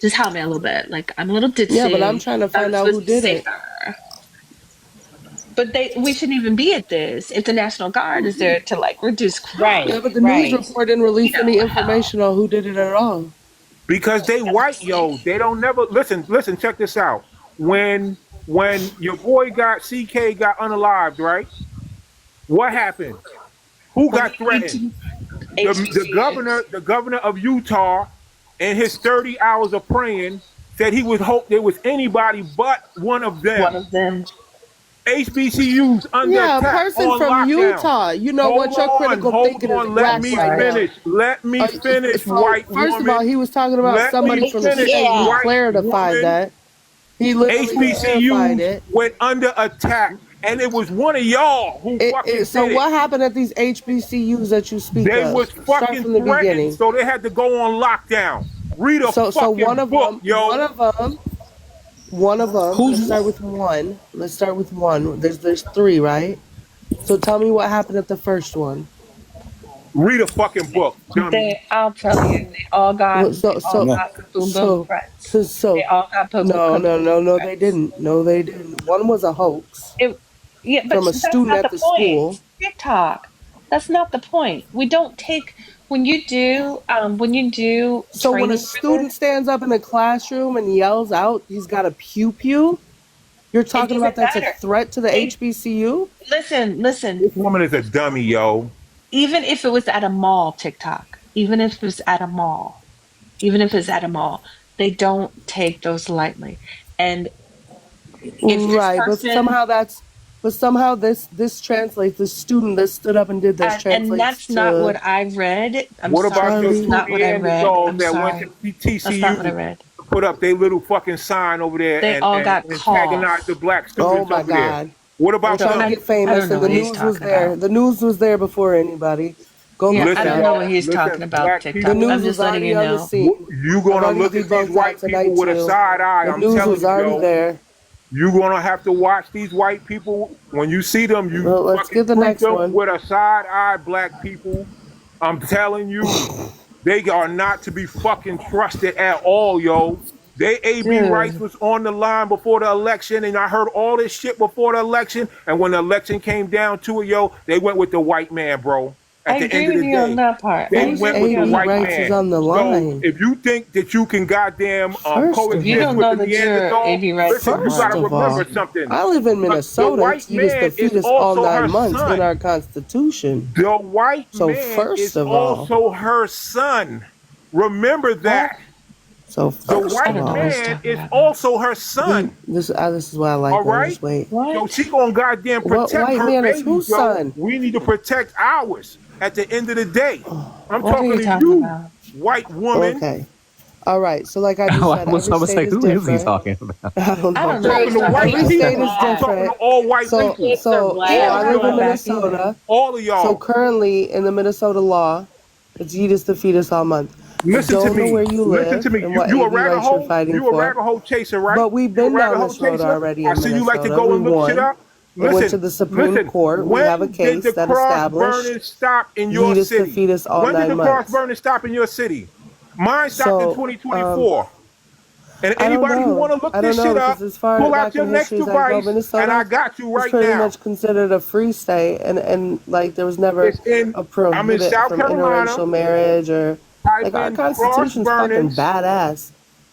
Just help me a little bit. Like, I'm a little ditzy. Yeah, but I'm trying to Thought find it out was who supposed to be did it. safer. But we shouldn't even be at this if the National Guard is there to like reduce crime. Yeah, but the news report didn't release any hell. information on who did it at all. Because they white, yo. They don't never listen, check this out. When your boy CK got unalived, right? What happened? Who got threatened? The governor of Utah, in his 30 hours of praying, said he would hope there was anybody but one of them. One of them. HBCUs under Yeah, a attack person on from lockdown. Utah. You know what your critical thinking is Let me whack right finish. now. Let me finish, white woman. First of all, he was talking about Let somebody me from the finish, state. He white clarified woman. that. He literally clarified HBCUs it. went under attack, and it was one of y'all who fucking So did what it. happened at these HBCUs that you speak They of? was Start fucking from the threatened, beginning. so they had to go on lockdown. Read a So fucking one of book, them, yo. one of them. Let's start with one. Let's start with one. There's three, right? So tell me what happened at the first one. Read a fucking book, dummy. I'll tell you, they all got boom threats. They all got No, they didn't. No, they didn't. One was a hoax but from a that's student not at the the point. school. TikTok. That's not the point. We don't take when you do So when a student stands up in a classroom and yells out, he's got a pew pew. You're talking about that's a threat to the HBCU? Listen. This woman is a dummy, yo. Even if it was at a mall, TikTok. Even if it's at a mall, they don't take those lightly. And if Right, person, but somehow this translates. The student that stood up and did this translates and that's to. not what I read. I'm What sorry, about your that's not what I read. I'm that sorry. went to TCU That's not what I read. to put up their little fucking sign over there They and, all and got antagonize the black students Oh my over there? God! What We're about trying to them? get famous, and the news was there. The news was there before anybody. Go Yeah, look I it don't up. know what he's Listen, talking about. black TikTok. The news I'm just was letting already you on the know. scene. You gonna Already look at these debunked white that people tonight with a too. side eye. The I'm news telling was you, already yo. there. You're gonna have to watch these white people. When you see them, you Well, let's fucking get the treat next them one. with a side eye, black people. I'm telling you, they are not to be fucking trusted at all, yo. They AB rights was on the line before the election, and I heard all this shit before the election. And when the election came down to it, yo, they went with the white man, bro. At I the agree end of with the you on day, that part. they Whose went with the AB white rights is man. on the So line? if you think that you can goddamn First of coexist You don't with know the that your Neanderthal, AB rights listen, are you gotta First of all, remember something. I live in The Minnesota. white Fetus to man is fetus all also her 9 months in son. our Constitution. The white So man first is of all, also her son. Remember that. so The first white of all, man is also her son. this is why I like All that. right? Just wait. So she gonna goddamn What protect white her man is baby. whose So son? we need to protect ours at the end of the day. I'm What are talking you to talking you, about? white woman. Okay. All right. So like I just I said, was every almost state like, is who is he different. talking about? I don't know. I don't know. Talking to white Every state people. is I'm talking to different. all white So people. so Yeah, I live in going back Minnesota. All of So y'all. currently in the Minnesota law, it's fetus to fetus all month. I Listen to don't know me. where you Listen live to me. and what You a AB rights you're ragaho? fighting You a for. ragaho chaser, right? But we've You a been down ragaho this road chaser? already I in see you like to Minnesota. go We and look shit won. up. It went to Listen, the Supreme listen. Court. We When have a did case the that cross established burning stop in your fetus to city? fetus all When did 9 the cross months. burning stop in your city? Mine stopped in So 2024. And I don't anybody who know. want to look I don't this know shit up, because as far pull out back your in next history as I go, device, and I Minnesota got you was right pretty now. much considered a free state, and like there was never It's in. a I'm in prohibit South from Carolina. interracial marriage or Type like our in Frost constitution's fucking Burnings. badass.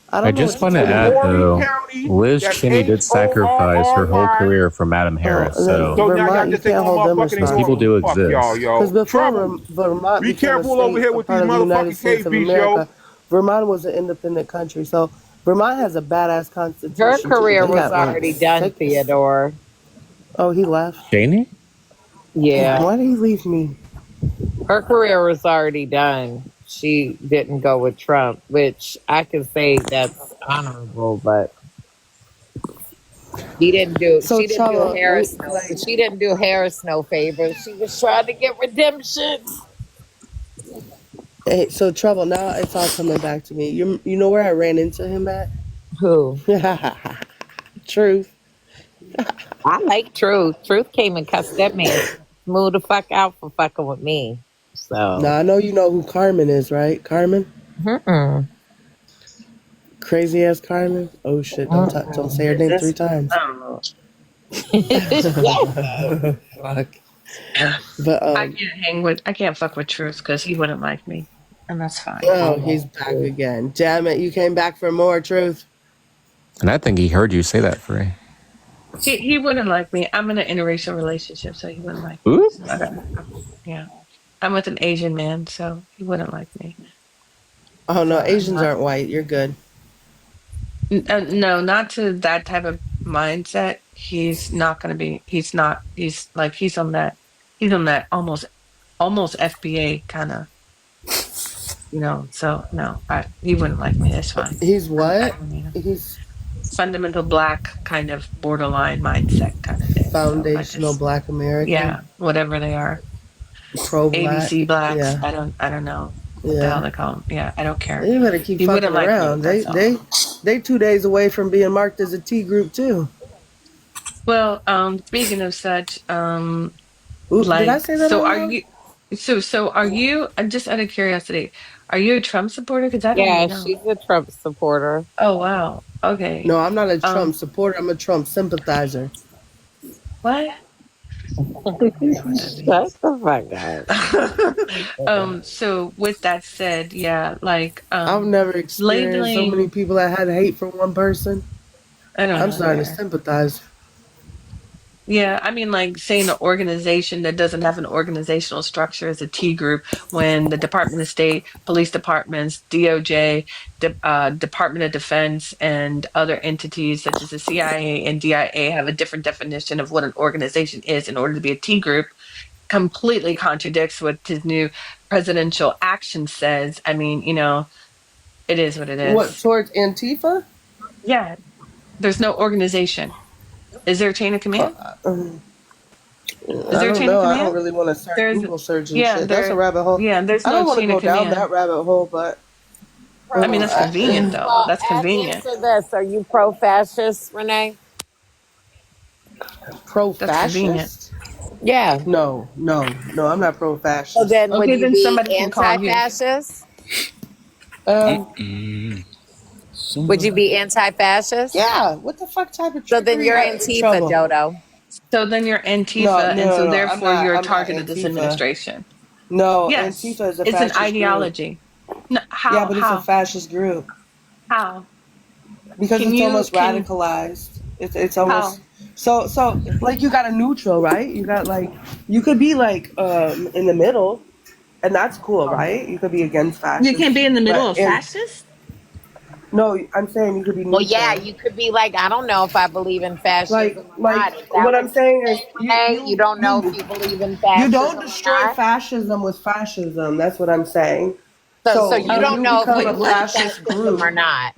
I I don't know just what you're want to It's in talking add about. Horry though, County. Liz That's Cheney did sacrifice her whole HORRY. career for Madam Harris, And then so So now y'all Vermont, you just ain't can't gonna hold them motherfucking these ignore people me. do Fuck y'all, exist. because yo. before Trouble. Vermont Be became a careful over state, here a with these part of the United motherfucking States of KBs, yo. America, Vermont was an independent country. So Vermont has a badass Her constitution too. career They was got like already done, six. Theodore. Oh, he left. Cheney? Yeah. Why did he leave me? Her career was already done. She didn't go with Trump, which I can say that's honorable, but So she didn't do Chava, Harris no favors. She was trying to get redemption. hey, so Trouble, now it's all coming back to me. You know where I ran into him at? Who? Truth. I like Truth. Truth came and cussed that man smooth the fuck out for fucking with me. So Now I know you know who Carmen is, right? Carmen? Crazy ass Carmen? Oh shit, don't say her name 3 times. I don't know. Fuck. But I can't fuck with Truth because he wouldn't like me, and that's fine. oh, he's back again. Damn it, you came back for more Truth. And I think he heard you say that, Free. He wouldn't like me. I'm in an interracial relationship, so he wouldn't like me. Oop. Yeah, I'm with an Asian man, so he wouldn't like me. Oh no, So I'm Asians not. aren't white. You're good. No, not to that type of mindset. He's not going to be. He's not. He's like he's on that. He's on that almost FBA kind of. So no, he wouldn't like me. That's fine. He's what? He's fundamental black kind of borderline mindset kind of thing. Foundational Black American. Yeah, whatever they are. Pro-black. ABC blacks. Yeah. I don't know. What the hell they call them. Yeah, I don't care. You better keep He fucking wouldn't like me, around. that's all. They 2 days away from being marked as a T group too. Well, speaking of such, Ooh, did I say that so out are loud? you? So are you? Just out of curiosity, are you a Trump supporter? Because I don't yeah, even know. she's a Trump supporter. Oh wow. Okay. No, I'm not a Trump supporter. I'm a Trump sympathizer. What? Shut the fuck up. So with that said, yeah, like I've never experienced so many people that had hate for one person. I'm starting to sympathize. Yeah, I mean, like saying an organization that doesn't have an organizational structure is a T group when the Department of State, police departments, DOJ, Department of Defense, and other entities such as the CIA and DIA have a different definition of what an organization is in order to be a T group, completely contradicts what his new presidential action says. I mean, it is what it is. What, towards Antifa? Yeah, there's no organization. Is there a chain of command? I don't know. I don't really want to start Google searching shit. That's a rabbit hole. Yeah, there's I no don't want to chain go of down command. that rabbit hole, but I mean, that's convenient, though. That's convenient. Answer this. Are you pro-fascist, Renee? Pro-fascist? Yeah. No, I'm not pro-fascist. So then would you be somebody can call you. anti-fascist? Would you be anti-fascist? Yeah. What the fuck type of So then you're Antifa, Dodo. So then you're Antifa, No, and so I'm therefore not- you're a I'm not target of this Antifa. administration. No, Yes, Antifa is a it's an fascist ideology. No, how? group. Yeah, but how? it's a fascist group. How? Because Can it's you- almost can- radicalized. It's almost so like you got a neutral, right? You got like you could be like in the middle, and that's cool, right? You could be against fascism. You can't be in the middle of But fascists? No, I'm saying you could be neutral. Well, yeah, you could be like, I don't know if I believe in fascism or not. Is that what I'm saying is you don't know if you believe in fascism. you don't or destroy not? fascism with fascism. That's what I'm saying. So you when don't know if become you a believe in fascist fascism group or not.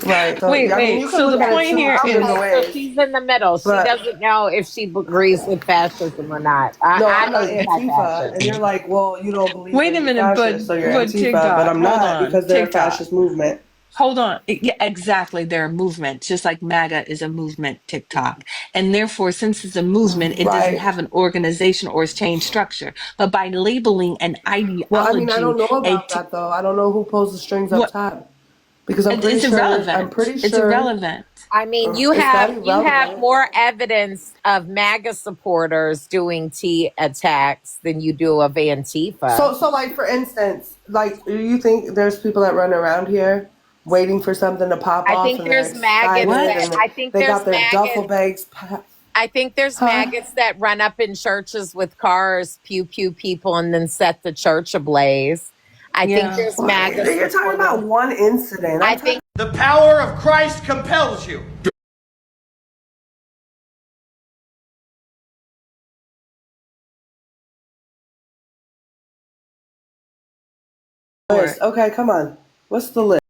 Right. So, Wait, I mean, you can so look the at it point two here different is- ways. So she's in the middle. She But- doesn't know if she agrees with fascism or not. No, I I'm know not Antifa, and you're like, well, you don't believe Wait a in minute, fascists, so you're but Antifa, TikTok, but I'm hold not on, because they're TikTok. a fascist movement. Hold on. Yeah, exactly. They're a movement, just like MAGA is a movement, TikTok. And therefore, since it's a movement, it doesn't Right. have an organization or its change structure. But by labeling an ideology, Well, I mean, I don't know about that though. I don't know who pulls the strings up What- top. Because I'm pretty It's sure. irrelevant. I'm pretty It's sure. irrelevant. I mean, you It's not have irrelevant. more evidence of MAGA supporters doing T attacks than you do of Antifa. So like for instance, like do you think there's people that run around here waiting for something to pop I off think and they're there's maggots. excited and I think they there's got their duffel maggots. bags? I think there's maggots that run up in churches with cars, pew pew people, and then set the church ablaze. I think there's maggots. You're talking about one incident. I think The power of Christ compels you. Okay, come on. What's the list?